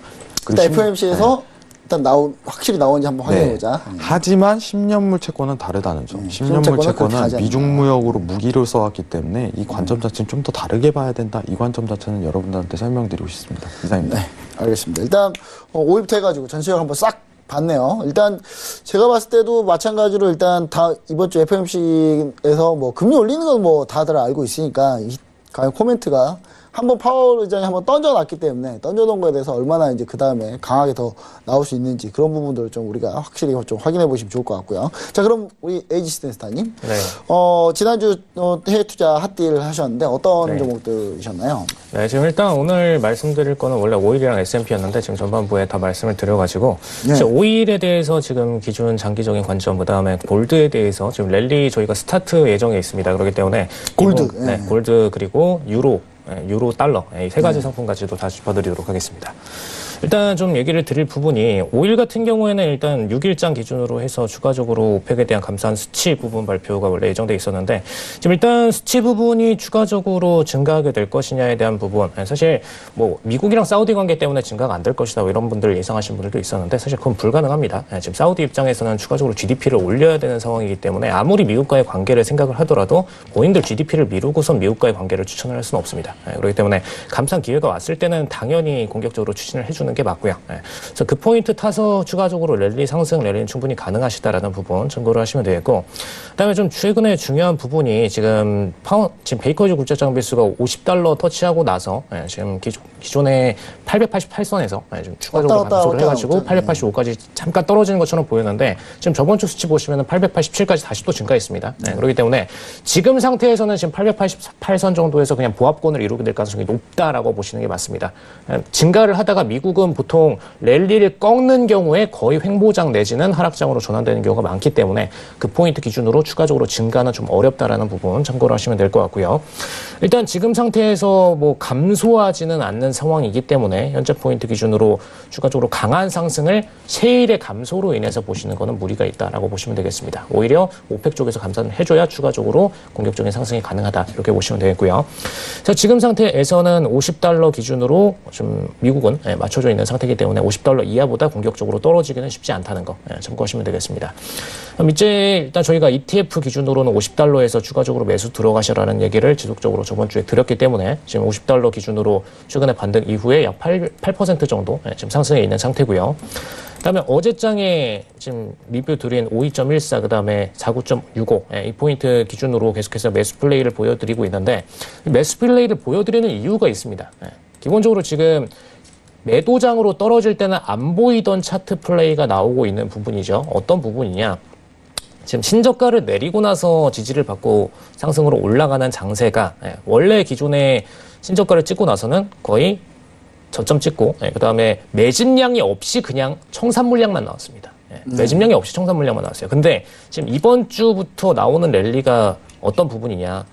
일단 FOMC에서 일단 확실히 나오는지 한번 확인해보자. 하지만 10년물 채권은 다르다는 점. 10년물 채권은 미중무역으로 무기를 써왔기 때문에 이 관점 자체는 좀 더 다르게 봐야 된다. 이 관점 자체는 여러분들한테 설명드리고 싶습니다. 이상입니다. 네, 알겠습니다. 일단 5위부터 해가지고 전체적으로 한번 싹 봤네요. 일단 제가 봤을 때도 마찬가지로 일단 다 이번 주 FOMC에서 뭐 금리 올리는 건 뭐 다들 알고 있으니까 과연 코멘트가 한번 파월 의장이 한번 던져놨기 때문에 던져놓은 거에 대해서 얼마나 이제 그 다음에 강하게 더 나올 수 있는지 그런 부분들을 좀 우리가 확실히 좀 확인해 보시면 좋을 것 같고요. 자, 그럼 우리 에이지 스탠스타님. 네. 지난주 해외 투자 핫딜 하셨는데 어떤 네. 종목들이셨나요? 네, 지금 일단 오늘 말씀드릴 거는 원래 오일이랑 S&P였는데 지금 전반부에 다 말씀을 드려가지고 네. 오일에 대해서 지금 기준 장기적인 관점, 그다음에 골드에 대해서 지금 랠리 저희가 스타트 예정에 있습니다. 그렇기 때문에 골드, 이번, 네, 골드 그리고 유로, 달러 이 세 가지 상품까지도 다 짚어드리도록 하겠습니다. 일단 좀 얘기를 드릴 부분이 오일 같은 경우에는 일단 6일장 기준으로 해서 추가적으로 오펙에 대한 감산 수치 부분 발표가 원래 예정돼 있었는데 지금 일단 수치 부분이 추가적으로 증가하게 될 것이냐에 대한 부분 사실 뭐 미국이랑 사우디 관계 때문에 증가가 안 될 것이다 이런 분들 예상하신 분들도 있었는데 사실 그건 불가능합니다. 지금 사우디 입장에서는 추가적으로 GDP를 올려야 되는 상황이기 때문에 아무리 미국과의 관계를 생각을 하더라도 본인들 GDP를 미루고선 미국과의 관계를 추천을 할 수는 없습니다. 그렇기 때문에 감산 기회가 왔을 때는 당연히 공격적으로 추진을 해주는 게 맞고요. 그래서 그 포인트 타서 추가적으로 랠리 상승, 랠리는 충분히 가능하시다라는 부분 참고를 하시면 되겠고, 그다음에 좀 최근에 중요한 부분이 지금 베이커즈 국제장비수가 $50 터치하고 나서 지금 기존의 888선에서 좀 추가적으로 감소를 해가지고 885까지 잠깐 떨어지는 것처럼 보였는데 지금 저번 주 수치 보시면 887까지 다시 또 증가했습니다. 그렇기 때문에 지금 상태에서는 지금 888선 정도에서 그냥 보합권을 이루게 될 가능성이 높다라고 보시는 게 맞습니다. 증가를 하다가 미국은 보통 랠리를 꺾는 경우에 거의 횡보장 내지는 하락장으로 전환되는 경우가 많기 때문에 그 포인트 기준으로 추가적으로 증가는 좀 어렵다라는 부분 참고를 하시면 될 것 같고요. 일단 지금 상태에서 뭐 감소하지는 않는 상황이기 때문에 현재 포인트 기준으로 추가적으로 강한 상승을 세일의 감소로 인해서 보시는 것은 무리가 있다라고 보시면 되겠습니다. 오히려 오펙 쪽에서 감산을 해줘야 추가적으로 공격적인 상승이 가능하다 이렇게 보시면 되겠고요. 자, 지금 상태에서는 $50 기준으로 좀 미국은 맞춰져 있는 상태이기 때문에 $50 이하보다 공격적으로 떨어지기는 쉽지 않다는 거 참고하시면 되겠습니다. 그럼 이제 일단 저희가 ETF 기준으로는 $50에서 추가적으로 매수 들어가셔라는 얘기를 지속적으로 저번 주에 드렸기 때문에 지금 $50 기준으로 최근에 반등 이후에 약 8% 정도 지금 상승해 있는 상태고요. 그다음에 어제장에 지금 리뷰 드린 52.14 그다음에 49.65 이 포인트 기준으로 계속해서 매수 플레이를 보여드리고 있는데 매수 플레이를 보여드리는 이유가 있습니다. 기본적으로 지금 매도장으로 떨어질 때는 안 보이던 차트 플레이가 나오고 있는 부분이죠. 어떤 부분이냐? 지금 신저가를 내리고 나서 지지를 받고 상승으로 올라가는 장세가 원래 기존에 신저가를 찍고 나서는 거의 저점 찍고 그다음에 매집량이 없이 그냥 청산물량만 나왔습니다. 매집량이 없이 청산물량만 나왔어요. 근데 지금 이번 주부터 나오는 랠리가 어떤 부분이냐?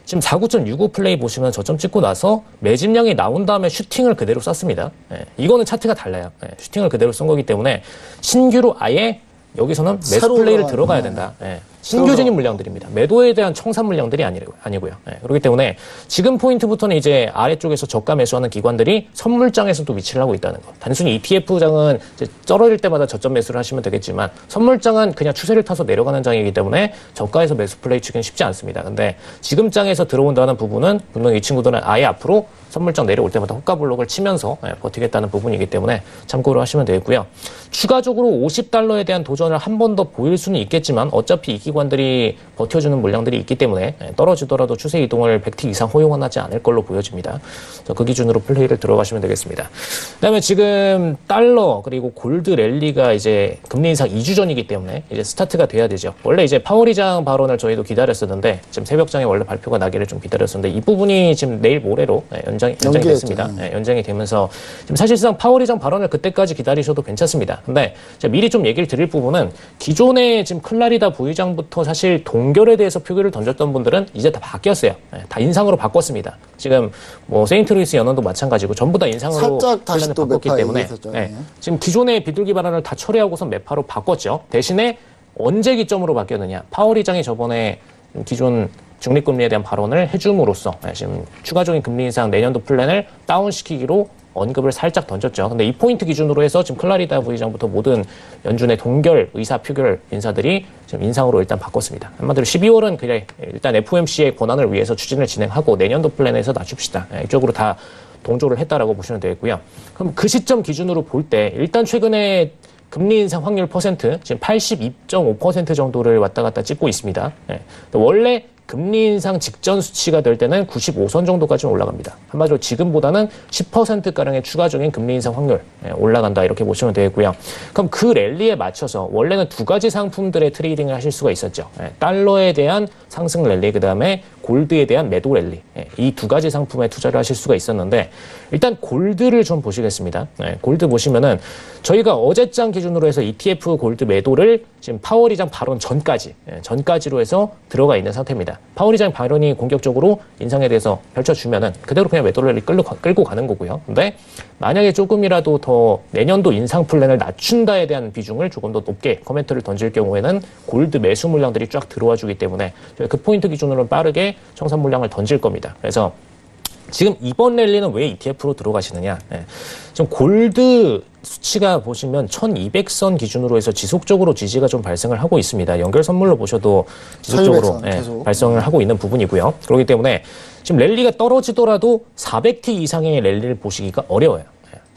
지금 49.65 플레이 보시면 저점 찍고 나서 매집량이 나온 다음에 슈팅을 그대로 쐈습니다. 이거는 차트가 달라요. 슈팅을 그대로 쏜 거기 때문에 신규로 아예 여기서는 매수 플레이를 들어가야 된다. 신규적인 물량들입니다. 매도에 대한 청산 물량들이 아니고요. 그렇기 때문에 지금 포인트부터는 이제 아래쪽에서 저가 매수하는 기관들이 선물장에서도 위치를 하고 있다는 거. 단순히 ETF장은 이제 떨어질 때마다 저점 매수를 하시면 되겠지만 선물장은 그냥 추세를 타서 내려가는 장이기 때문에 저가에서 매수 플레이 치기는 쉽지 않습니다. 근데 지금 장에서 들어온다는 부분은 분명히 이 친구들은 아예 앞으로 선물장 내려올 때마다 호가블록을 치면서 버티겠다는 부분이기 때문에 참고를 하시면 되겠고요. 추가적으로 $50에 대한 도전을 한 번 더 보일 수는 있겠지만 어차피 이 기관들이 버텨주는 물량들이 있기 때문에 떨어지더라도 추세 이동을 100틱 이상 허용하지 않을 걸로 보여집니다. 그래서 그 기준으로 플레이를 들어가시면 되겠습니다. 그다음에 지금 달러 그리고 골드 랠리가 이제 금리 인상 2주 전이기 때문에 이제 스타트가 돼야 되죠. 원래 이제 파월 의장 발언을 저희도 기다렸었는데 지금 새벽장에 원래 발표가 나기를 좀 기다렸었는데 이 부분이 지금 내일 모레로 연장이 됐습니다. 연장이 되면서 지금 사실상 파월 의장 발언을 그때까지 기다리셔도 괜찮습니다. 근데 제가 미리 좀 얘기를 드릴 부분은 기존에 지금 클라리다 부의장부터 사실 동결에 대해서 표기를 던졌던 분들은 이제 다 바뀌었어요. 다 인상으로 바꿨습니다. 지금 뭐 세인트루이스 연원도 마찬가지고 전부 다 인상으로 살짝 다시 또 바꿨기 때문에 지금 기존의 비둘기 발언을 다 처리하고서 매파로 바꿨죠. 대신에 언제 기점으로 바뀌었느냐. 파월 의장이 저번에 기존 중립금리에 대한 발언을 해줌으로써 지금 추가적인 금리 인상 내년도 플랜을 다운시키기로 언급을 살짝 던졌죠. 근데 이 포인트 기준으로 해서 지금 클라리다 부의장부터 모든 연준의 동결, 의사 표결 인사들이 지금 인상으로 일단 바꿨습니다. 한마디로 12월은 그냥 일단 FOMC의 권한을 위해서 추진을 진행하고 내년도 플랜에서 낮춥시다. 이쪽으로 다 동조를 했다라고 보시면 되겠고요. 그럼 그 시점 기준으로 볼 때 일단 최근에 금리 인상 확률 퍼센트 지금 82.5% 정도를 왔다 갔다 찍고 있습니다. 원래 금리 인상 직전 수치가 될 때는 95선 정도까지 올라갑니다. 한마디로 지금보다는 10%가량의 추가적인 금리 인상 확률 올라간다 이렇게 보시면 되겠고요. 그럼 그 랠리에 맞춰서 원래는 두 가지 상품들의 트레이딩을 하실 수가 있었죠. 달러에 대한 상승 랠리 그다음에 골드에 대한 매도 랠리 이 두 가지 상품에 투자를 하실 수가 있었는데 일단 골드를 좀 보시겠습니다. 골드 보시면은 저희가 어제장 기준으로 해서 ETF 골드 매도를 지금 파월 의장 발언 전까지로 해서 들어가 있는 상태입니다. 파월 의장 발언이 공격적으로 인상에 대해서 펼쳐주면은 그대로 그냥 매도 랠리 끌고 가는 거고요. 근데 만약에 조금이라도 더 내년도 인상 플랜을 낮춘다에 대한 비중을 조금 더 높게 코멘트를 던질 경우에는 골드 매수 물량들이 쫙 들어와 주기 때문에 그 포인트 기준으로 빠르게 청산 물량을 던질 겁니다. 그래서 지금 이번 랠리는 왜 ETF로 들어가시느냐. 지금 골드 수치가 보시면 1200선 기준으로 해서 지속적으로 지지가 좀 발생을 하고 있습니다. 연결 선물로 보셔도 지속적으로 발생을 하고 있는 부분이고요. 그렇기 때문에 지금 랠리가 떨어지더라도 400T 이상의 랠리를 보시기가 어려워요.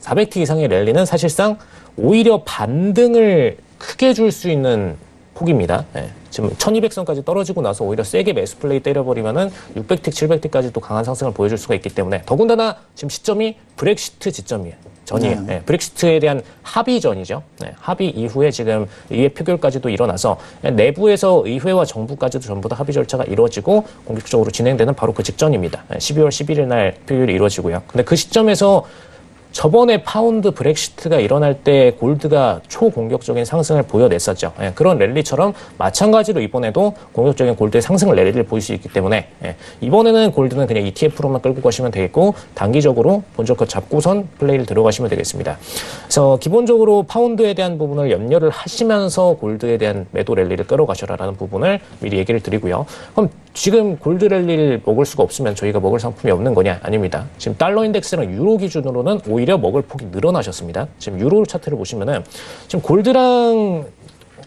400T 이상의 랠리는 사실상 오히려 반등을 크게 줄 수 있는 폭입니다. 지금 1200선까지 떨어지고 나서 오히려 세게 매수 플레이 때려버리면은 600틱, 700틱까지 또 강한 상승을 보여줄 수가 있기 때문에 더군다나 지금 시점이 브렉시트 지점이에요. 전이에요. 브렉시트에 대한 합의전이죠. 합의 이후에 지금 의회 표결까지도 일어나서 내부에서 의회와 정부까지도 전부 다 합의 절차가 이루어지고 공격적으로 진행되는 바로 그 직전입니다. 12월 11일 날 표결이 이루어지고요. 근데 그 시점에서 저번에 파운드 브렉시트가 일어날 때 골드가 초공격적인 상승을 보여냈었죠. 그런 랠리처럼 마찬가지로 이번에도 공격적인 골드의 상승 랠리를 보일 수 있기 때문에 이번에는 골드는 그냥 ETF로만 끌고 가시면 되겠고 단기적으로 본적 컷 잡고선 플레이를 들어가시면 되겠습니다. 그래서 기본적으로 파운드에 대한 부분을 염려를 하시면서 골드에 대한 매도 랠리를 끌어가셔라라는 부분을 미리 얘기를 드리고요. 그럼 지금 골드 랠리를 먹을 수가 없으면 저희가 먹을 상품이 없는 거냐? 아닙니다. 지금 달러 인덱스랑 유로 기준으로는 오히려 먹을 폭이 늘어나셨습니다. 지금 유로 차트를 보시면은 지금 골드랑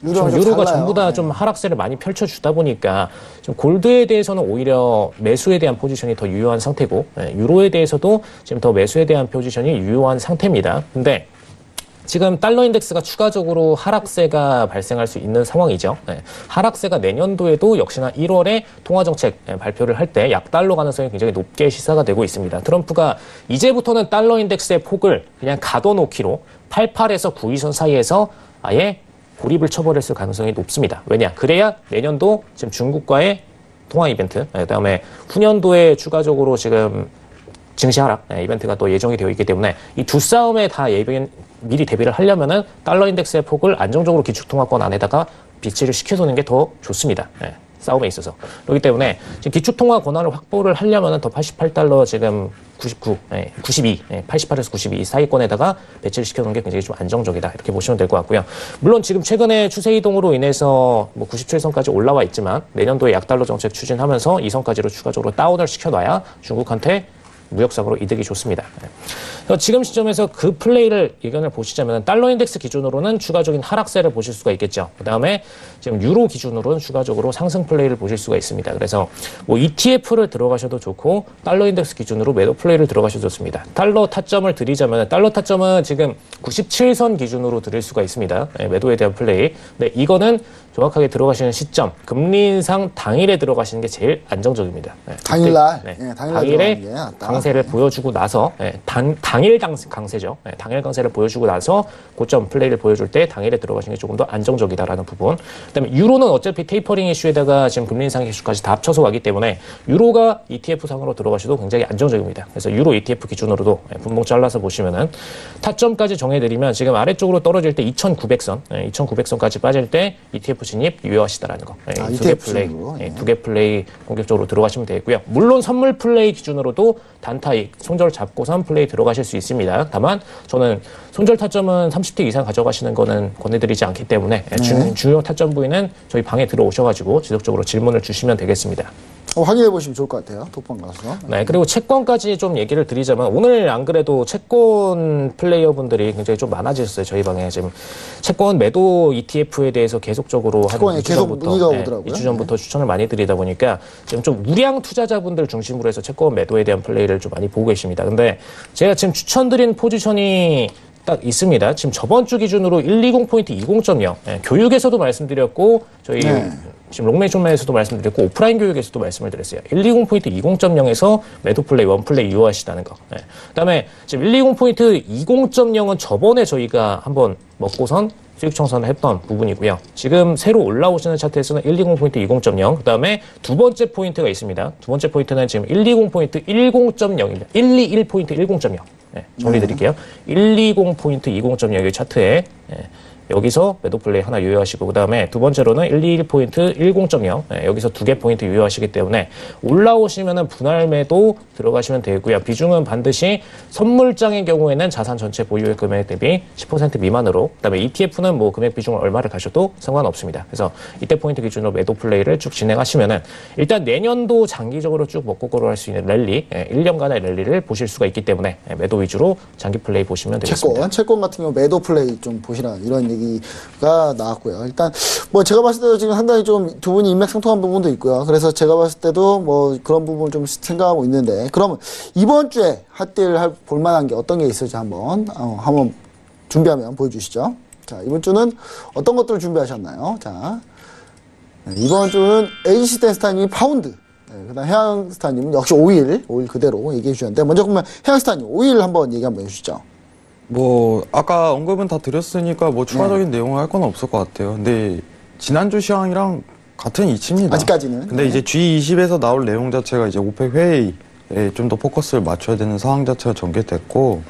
유로가 전부 다 좀 하락세를 많이 펼쳐주다 보니까 지금 골드에 대해서는 오히려 매수에 대한 포지션이 더 유효한 상태고 유로에 대해서도 지금 더 매수에 대한 포지션이 유효한 상태입니다. 근데 지금 달러 인덱스가 추가적으로 하락세가 발생할 수 있는 상황이죠. 하락세가 내년도에도 역시나 1월에 통화정책 발표를 할 때 약달러 가능성이 굉장히 높게 시사가 되고 있습니다. 트럼프가 이제부터는 달러 인덱스의 폭을 그냥 가둬놓기로 88에서 92선 사이에서 아예 고립을 쳐버렸을 가능성이 높습니다. 왜냐? 그래야 내년도 지금 중국과의 통화 이벤트, 그다음에 후년도에 추가적으로 지금 증시 하락 이벤트가 또 예정이 되어 있기 때문에 이 두 싸움에 다 미리 대비를 하려면은 달러 인덱스의 폭을 안정적으로 기축통화권 안에다가 비치를 시켜두는 게 더 좋습니다. 싸움에 있어서. 그렇기 때문에 지금 기축통화 권한을 확보를 하려면은 더 88달러 지금 92, 88에서 92 사이권에다가 배치를 시켜놓은 게 굉장히 좀 안정적이다. 이렇게 보시면 될 것 같고요. 물론 지금 최근에 추세 이동으로 인해서 뭐 97선까지 올라와 있지만 내년도에 약달러 정책 추진하면서 2선까지로 추가적으로 다운을 시켜놔야 중국한테 무역상으로 이득이 좋습니다. 그래서 지금 시점에서 그 플레이를 의견을 보시자면 달러 인덱스 기준으로는 추가적인 하락세를 보실 수가 있겠죠. 그다음에 지금 유로 기준으로는 추가적으로 상승 플레이를 보실 수가 있습니다. 그래서 뭐 ETF를 들어가셔도 좋고 달러 인덱스 기준으로 매도 플레이를 들어가셔도 좋습니다. 달러 타점을 드리자면 달러 타점은 지금 97선 기준으로 드릴 수가 있습니다. 매도에 대한 플레이. 근데 이거는 정확하게 들어가시는 시점, 금리 인상 당일에 들어가시는 게 제일 안정적입니다. 네, 당일날? 네. 예, 당일에 들어가는 게 낫다. 강세를 보여주고 나서 당일 강세죠. 당일 강세를 보여주고 나서 고점 플레이를 보여줄 때 당일에 들어가시는 게 조금 더 안정적이다라는 부분. 그다음에 유로는 어차피 테이퍼링 이슈에다가 지금 금리 인상 이슈까지 다 합쳐서 가기 때문에 유로가 ETF 상으로 들어가셔도 굉장히 안정적입니다. 그래서 유로 ETF 기준으로도 분봉 잘라서 보시면은 타점까지 정해드리면 지금 아래쪽으로 떨어질 때 2,900선, 2,900선까지 빠질 때 ETF 진입 유효하시다라는 거. 두 개 플레이, 두 개 플레이 공격적으로 들어가시면 되겠고요. 물론 선물 플레이 기준으로도 단타익, 손절 잡고선 플레이 들어가실 수 있습니다. 다만 저는 손절 타점은 30대 이상 가져가시는 거는 권해드리지 않기 때문에 중요 타점 부위는 저희 방에 들어오셔가지고 지속적으로 질문을 주시면 되겠습니다. 확인해 보시면 좋을 것 같아요. 독방 가서. 네, 그리고 채권까지 좀 얘기를 드리자면 오늘 안 그래도 채권 플레이어분들이 굉장히 좀 많아지셨어요. 저희 방에 지금 채권 매도 ETF에 대해서 계속적으로 한 2주 문의가 오더라고요. 2주 전부터 추천을 많이 드리다 보니까 지금 좀 우량 투자자분들 중심으로 해서 채권 매도에 대한 플레이를 좀 많이 보고 계십니다. 근데 제가 지금 추천드린 포지션이 딱 있습니다. 지금 저번 주 기준으로 120포인트 20.0 교육에서도 말씀드렸고 저희 지금 롱맨 숏맨에서도 말씀드렸고 오프라인 교육에서도 말씀을 드렸어요. 120포인트 20.0에서 매도 플레이, 원 플레이 유효하시다는 거. 그다음에 지금 120포인트 20.0은 저번에 저희가 한번 먹고선 수익 청산을 했던 부분이고요. 지금 새로 올라오시는 차트에서는 120포인트 20.0, 그 다음에 두 번째 포인트가 있습니다. 두 번째 포인트는 지금 120포인트 10.0입니다. 121포인트 10.0. 정리드릴게요. 120포인트 20.0의 차트에 여기서 매도 플레이 하나 유효하시고, 그 다음에 두 번째로는 121포인트 10.0 여기서 두 개 포인트 유효하시기 때문에 올라오시면은 분할 매도 들어가시면 되고요. 비중은 반드시 선물장의 경우에는 자산 전체 보유의 금액 대비 10% 미만으로, 그 다음에 ETF는 뭐 금액 비중을 얼마를 가셔도 상관없습니다. 그래서 이때 포인트 기준으로 매도 플레이를 쭉 진행하시면은 일단 내년도 장기적으로 쭉 먹고 걸어갈 수 있는 랠리, 1년간의 랠리를 보실 수가 있기 때문에 매도 위주로 장기 플레이 보시면 되겠습니다. 채권 같은 경우 매도 플레이 좀 보시라 이런 얘기가 나왔고요. 일단 뭐 제가 봤을 때도 지금 상당히 좀 두 분이 인맥상통한 부분도 있고요. 그래서 제가 봤을 때도 뭐 그런 부분을 좀 생각하고 있는데, 그러면 이번 주에 핫딜 볼만한 게 어떤 게 있을지 한번 준비하면 보여주시죠. 자, 이번 주는 어떤 것들을 준비하셨나요? 자, 이번 주는 AGC 댄스타님이 파운드, 그다음 해양스타님은 역시 오일 그대로 얘기해 주셨는데, 먼저 그러면 해양스타님 오일 한번 얘기 한번 해주시죠. 뭐 아까 언급은 다 드렸으니까 뭐 추가적인 내용을 할 건 없을 것 같아요. 근데 지난주 시황이랑 같은 이치입니다. 아직까지는. 근데 이제 G20에서 나올 내용 자체가 이제 오펙 회의에 좀 더 포커스를 맞춰야 되는 상황 자체가 전개됐고,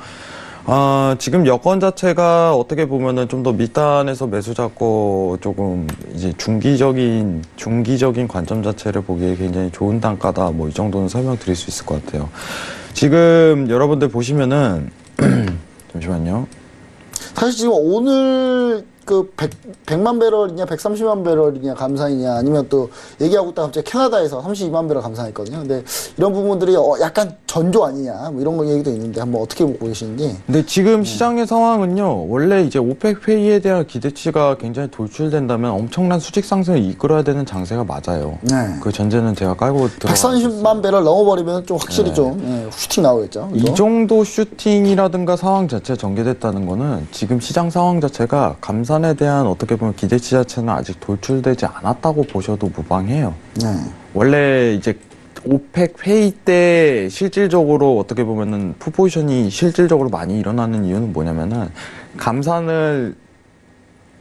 지금 여건 자체가 어떻게 보면은 좀 더 밑단에서 매수 잡고 조금 이제 중기적인 관점 자체를 보기에 굉장히 좋은 단가다. 뭐 이 정도는 설명드릴 수 있을 것 같아요. 지금 여러분들 보시면은 잠시만요. 사실 지금 오늘 그 100만 배럴이냐 130만 배럴이냐 감산이냐, 아니면 또 얘기하고 있다 갑자기 캐나다에서 32만 배럴 감산했거든요. 근데 이런 부분들이 약간 전조 아니냐 뭐 이런 거 얘기도 있는데 한번 어떻게 보고 계시는지. 근데 지금 시장의 상황은요, 원래 이제 오펙 회의에 대한 기대치가 굉장히 돌출된다면 엄청난 수직 상승을 이끌어야 되는 장세가 맞아요. 그 전제는 제가 깔고 들어가고 130만 배럴 넘어버리면 좀 확실히 좀 슈팅 나오겠죠. 그죠? 이 정도 슈팅이라든가 상황 자체 전개됐다는 거는 지금 시장 상황 자체가 감산에 대한 어떻게 보면 기대치 자체는 아직 돌출되지 않았다고 보셔도 무방해요. 원래 이제 오펙 회의 때 실질적으로 어떻게 보면은 풋포지션이 실질적으로 많이 일어나는 이유는 뭐냐면은 감산을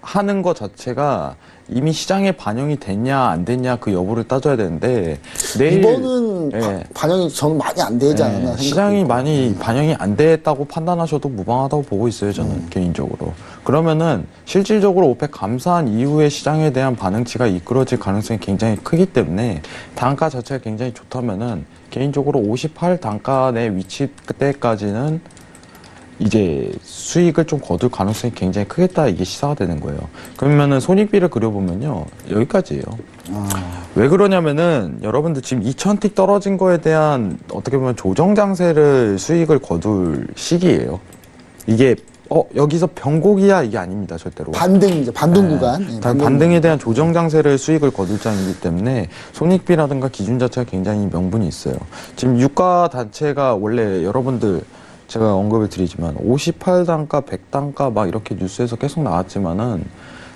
하는 것 자체가 이미 시장에 반영이 됐냐 안 됐냐 그 여부를 따져야 되는데, 내일 이번은 반영이 저는 많이 안 되지 않았나 생각해요. 시장이 많이 반영이 안 됐다고 판단하셔도 무방하다고 보고 있어요, 저는 개인적으로. 그러면은 실질적으로 오펙 감산 이후에 시장에 대한 반응치가 이끌어질 가능성이 굉장히 크기 때문에 단가 자체가 굉장히 좋다면은 개인적으로 58 단가 내 위치 때까지는 이제 수익을 좀 거둘 가능성이 굉장히 크겠다, 이게 시사가 되는 거예요. 그러면은 손익비를 그려보면요, 여기까지예요. 왜 그러냐면은 여러분들 지금 2000틱 떨어진 거에 대한 어떻게 보면 조정 장세를 수익을 거둘 시기예요. 이게 여기서 변곡이야 이게 아닙니다, 절대로. 반등이죠, 반등 구간. 반등에 대한 조정 장세를 수익을 거둘 장이기 때문에 손익비라든가 기준 자체가 굉장히 명분이 있어요. 지금 유가 단체가 원래 여러분들 제가 언급을 드리지만 58단가, 100단가 막 이렇게 뉴스에서 계속 나왔지만은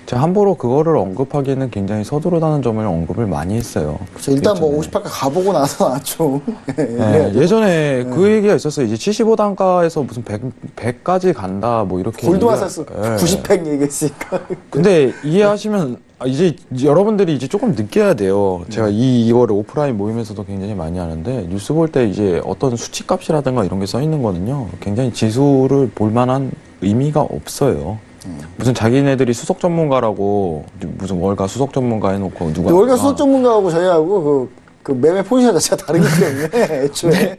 제가 함부로 그거를 언급하기에는 굉장히 서두르다는 점을 언급을 많이 했어요. 그렇죠. 일단 뭐 예전에. 58가 가보고 나서 좀. 네, 예전에 그 얘기가 있었어요. 이제 75단가에서 무슨 100까지 간다, 뭐 이렇게. 골드마사스 90팩 얘기했으니까. 근데 이해하시면, 이제 여러분들이 이제 조금 느껴야 돼요. 제가 이거를 오프라인 모임에서도 굉장히 많이 하는데, 뉴스 볼 때 이제 어떤 수치값이라든가 이런 게 써 있는 거는요, 굉장히 지수를 볼 만한 의미가 없어요. 무슨 자기네들이 수석 전문가라고 무슨 월가 수석 전문가 해놓고 누가 월가 수석 전문가하고 저희하고 그 매매 포지션 자체가 다르기 때문에 애초에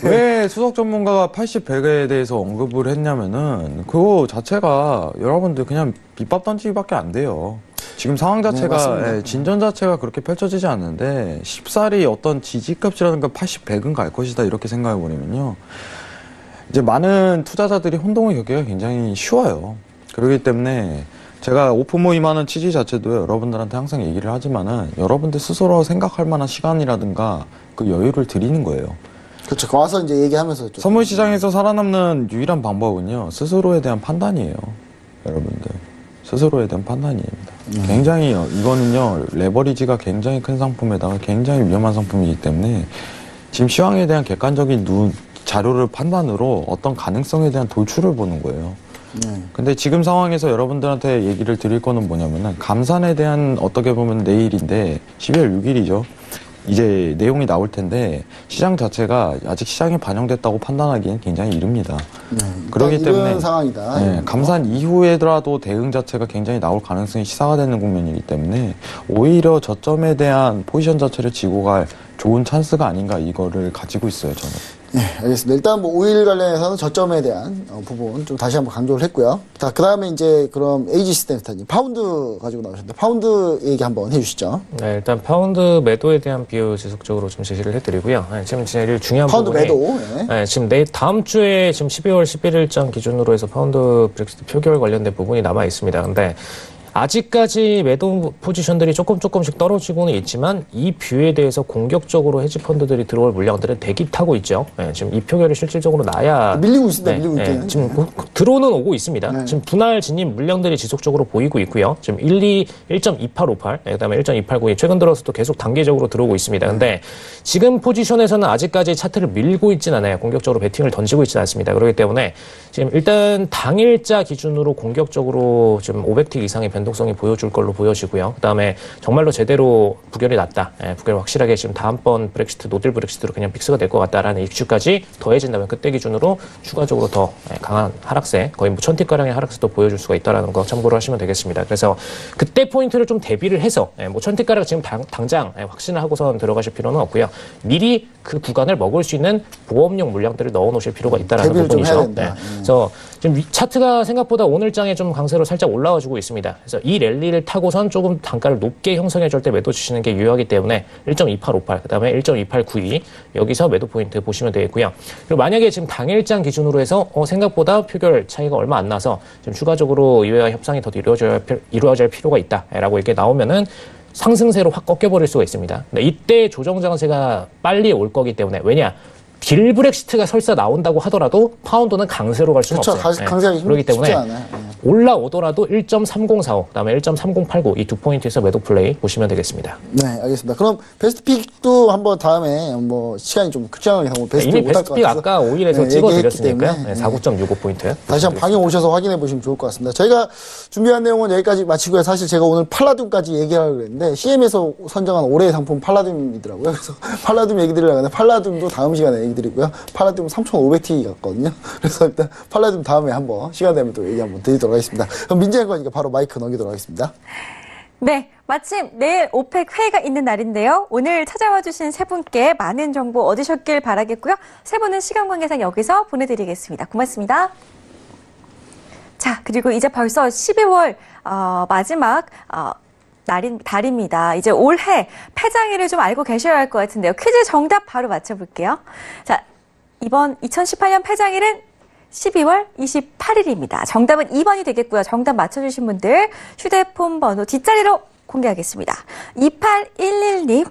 왜 수석 전문가가 80, 100에 대해서 언급을 했냐면은 그거 자체가 여러분들 그냥 밑밥 던지기밖에 안 돼요. 지금 상황 자체가 네, 진전 자체가 그렇게 펼쳐지지 않는데 쉽사리 어떤 지지값이라든가 80, 100은 갈 것이다 이렇게 생각해 버리면요. 이제 많은 투자자들이 혼동을 겪기가 굉장히 쉬워요. 그렇기 때문에 제가 오픈 모임하는 취지 자체도 여러분들한테 항상 얘기를 하지만은 여러분들 스스로 생각할 만한 시간이라든가 그 여유를 드리는 거예요. 그렇죠. 와서 이제 얘기하면서 좀. 선물 시장에서 살아남는 유일한 방법은요, 스스로에 대한 판단이에요. 여러분들. 스스로에 대한 판단입니다. 굉장히, 이거는요, 레버리지가 굉장히 큰 상품에다가 굉장히 위험한 상품이기 때문에 지금 시황에 대한 객관적인 자료를 판단으로 어떤 가능성에 대한 돌출을 보는 거예요. 근데 지금 상황에서 여러분들한테 얘기를 드릴 거는 뭐냐면은 감산에 대한 어떻게 보면 내일인데 12월 6일이죠. 이제 내용이 나올 텐데 시장 자체가 아직 시장에 반영됐다고 판단하기엔 굉장히 이릅니다. 그렇기 때문에 이런 상황이다. 네, 감산 이후에라도 대응 자체가 굉장히 나올 가능성이 시사가 되는 국면이기 때문에 오히려 저점에 대한 포지션 자체를 지고 갈 좋은 찬스가 아닌가 이거를 가지고 있어요, 저는. 네, 알겠습니다. 일단 뭐 5일 관련해서는 저점에 대한 부분 좀 다시 한번 강조를 했고요. 자, 그 다음에 이제 그럼 에이지 시스템스타님 파운드 가지고 나오셨는데 파운드 얘기 한번 해주시죠. 네, 일단 파운드 매도에 대한 비율 지속적으로 좀 제시를 해드리고요. 네, 지금 제일 중요한 파운드 부분이 매도. 네. 네, 지금 다음 주에 지금 12월 11일장 기준으로 해서 파운드 브렉시트 표결 관련된 부분이 남아 있습니다. 근데 아직까지 매도 포지션들이 조금씩 떨어지고는 있지만 이 뷰에 대해서 공격적으로 헤지펀드들이 들어올 물량들은 대기 타고 있죠. 네, 지금 이 표결이 실질적으로 나야 밀리고 있습니다. 밀리고 있게. 지금 들어오는 오고 있습니다. 네. 지금 분할 진입 물량들이 지속적으로 보이고 있고요. 지금 1.2858, 그다음에 1.289이 최근 들어서 또 계속 단계적으로 들어오고 있습니다. 근데 지금 포지션에서는 아직까지 차트를 밀고 있진 않아요. 공격적으로 배팅을 던지고 있진 않습니다. 그렇기 때문에 지금 일단 당일자 기준으로 공격적으로 지금 500틱 이상의 변동성이 보여줄 걸로 보여지고요. 그다음에 정말로 제대로 부결이 났다. 부결 확실하게 지금 다음번 브렉시트, 노딜 브렉시트로 그냥 픽스가 될 것 같다라는 이슈까지 더해진다면 그때 기준으로 추가적으로 더 강한 하락세, 거의 뭐 1000틱가량의 하락세도 보여줄 수가 있다라는 거 참고로 하시면 되겠습니다. 그래서 그때 포인트를 좀 대비를 해서 뭐 1000틱가량 지금 당장 확신을 하고선 들어가실 필요는 없고요. 미리 그 구간을 먹을 수 있는 보험용 물량들을 넣어 놓으실 필요가 있다라는 부분이죠. 네. 그래서 지금 차트가 생각보다 오늘장에 좀 강세로 살짝 올라와 주고 있습니다. 그래서 이 랠리를 타고선 조금 단가를 높게 형성해 줄 때 매도 주시는 게 유효하기 때문에 1.2858, 그다음에 1.2892 여기서 매도 포인트 보시면 되겠고요. 그리고 만약에 지금 당일장 기준으로 해서 생각보다 표결 차이가 얼마 안 나서 지금 추가적으로 이외와 협상이 더 이루어질 필요가 있다라고 이렇게 나오면은 상승세로 확 꺾여버릴 수가 있습니다. 근데 이때 조정 장세가 빨리 올 거기 때문에 왜냐? 딜 브렉시트가 설사 나온다고 하더라도 파운드는 강세로 갈 수는 그렇죠. 없어요. 강세가 그렇기 때문에 않아요. 올라오더라도 1.3045, 그다음에 1.3089 이 두 포인트에서 매도 플레이 보시면 되겠습니다. 네, 알겠습니다. 그럼 베스트픽도 한번 다음에 뭐 시간이 좀 극장하게 하고 베스트픽 이미 못할 것 베스트픽 같아서 아까 5일에서 네, 찍어드렸으니까요. 얘기했기 때문에. 49.65포인트. 다시 한번 방에 오셔서 확인해 보시면 좋을 것 같습니다. 저희가 준비한 내용은 여기까지 마치고요. 사실 제가 오늘 팔라듐까지 얘기하려고 했는데 CM에서 선정한 올해의 상품 팔라듐이더라고요. 그래서 팔라듐 얘기 드리려고 하는데 팔라듐도 다음 시간에 얘기 드리고요. 팔라듐 3,500T 같거든요. 그래서 일단 팔라듐 다음에 한번 시간 되면 또 얘기 한번 드리도록 하겠습니다. 그럼 민재인 거니까 바로 마이크 넘기도록 하겠습니다. 네, 마침 내일 오펙 회의가 있는 날인데요. 오늘 찾아와 주신 세 분께 많은 정보 얻으셨길 바라겠고요. 세 분은 시간 관계상 여기서 보내드리겠습니다. 고맙습니다. 자, 그리고 이제 벌써 12월 마지막 달입니다. 이제 올해 패장일을 좀 알고 계셔야 할 것 같은데요. 퀴즈 정답 바로 맞춰볼게요. 자, 이번 2018년 패장일은 12월 28일입니다. 정답은 2번이 되겠고요. 정답 맞춰주신 분들 휴대폰 번호 뒷자리로 공개하겠습니다. 2811님,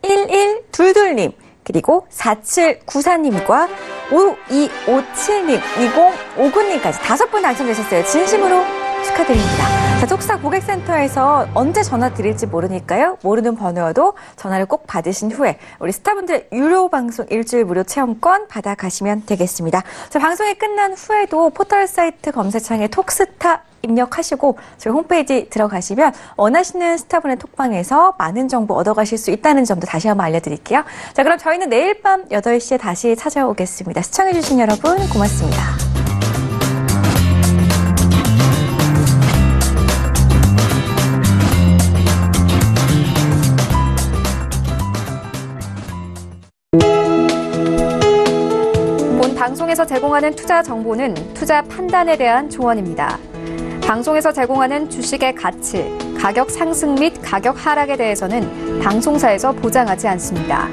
1122님, 그리고 4794님과 5257님, 2059님까지 5분 당첨되셨어요. 진심으로 축하드립니다. 자, 톡스타 고객센터에서 언제 전화 드릴지 모르니까요. 모르는 번호여도 전화를 꼭 받으신 후에 우리 스타분들 유료 방송 일주일 무료 체험권 받아가시면 되겠습니다. 자, 방송이 끝난 후에도 포털 사이트 검색창에 톡스타 입력하시고 저희 홈페이지 들어가시면 원하시는 스타분의 톡방에서 많은 정보 얻어가실 수 있다는 점도 다시 한번 알려드릴게요. 자, 그럼 저희는 내일 밤 8시에 다시 찾아오겠습니다. 시청해주신 여러분 고맙습니다. 본 방송에서 제공하는 투자 정보는 투자 판단에 대한 조언입니다. 방송에서 제공하는 주식의 가치, 가격 상승 및 가격 하락에 대해서는 방송사에서 보장하지 않습니다.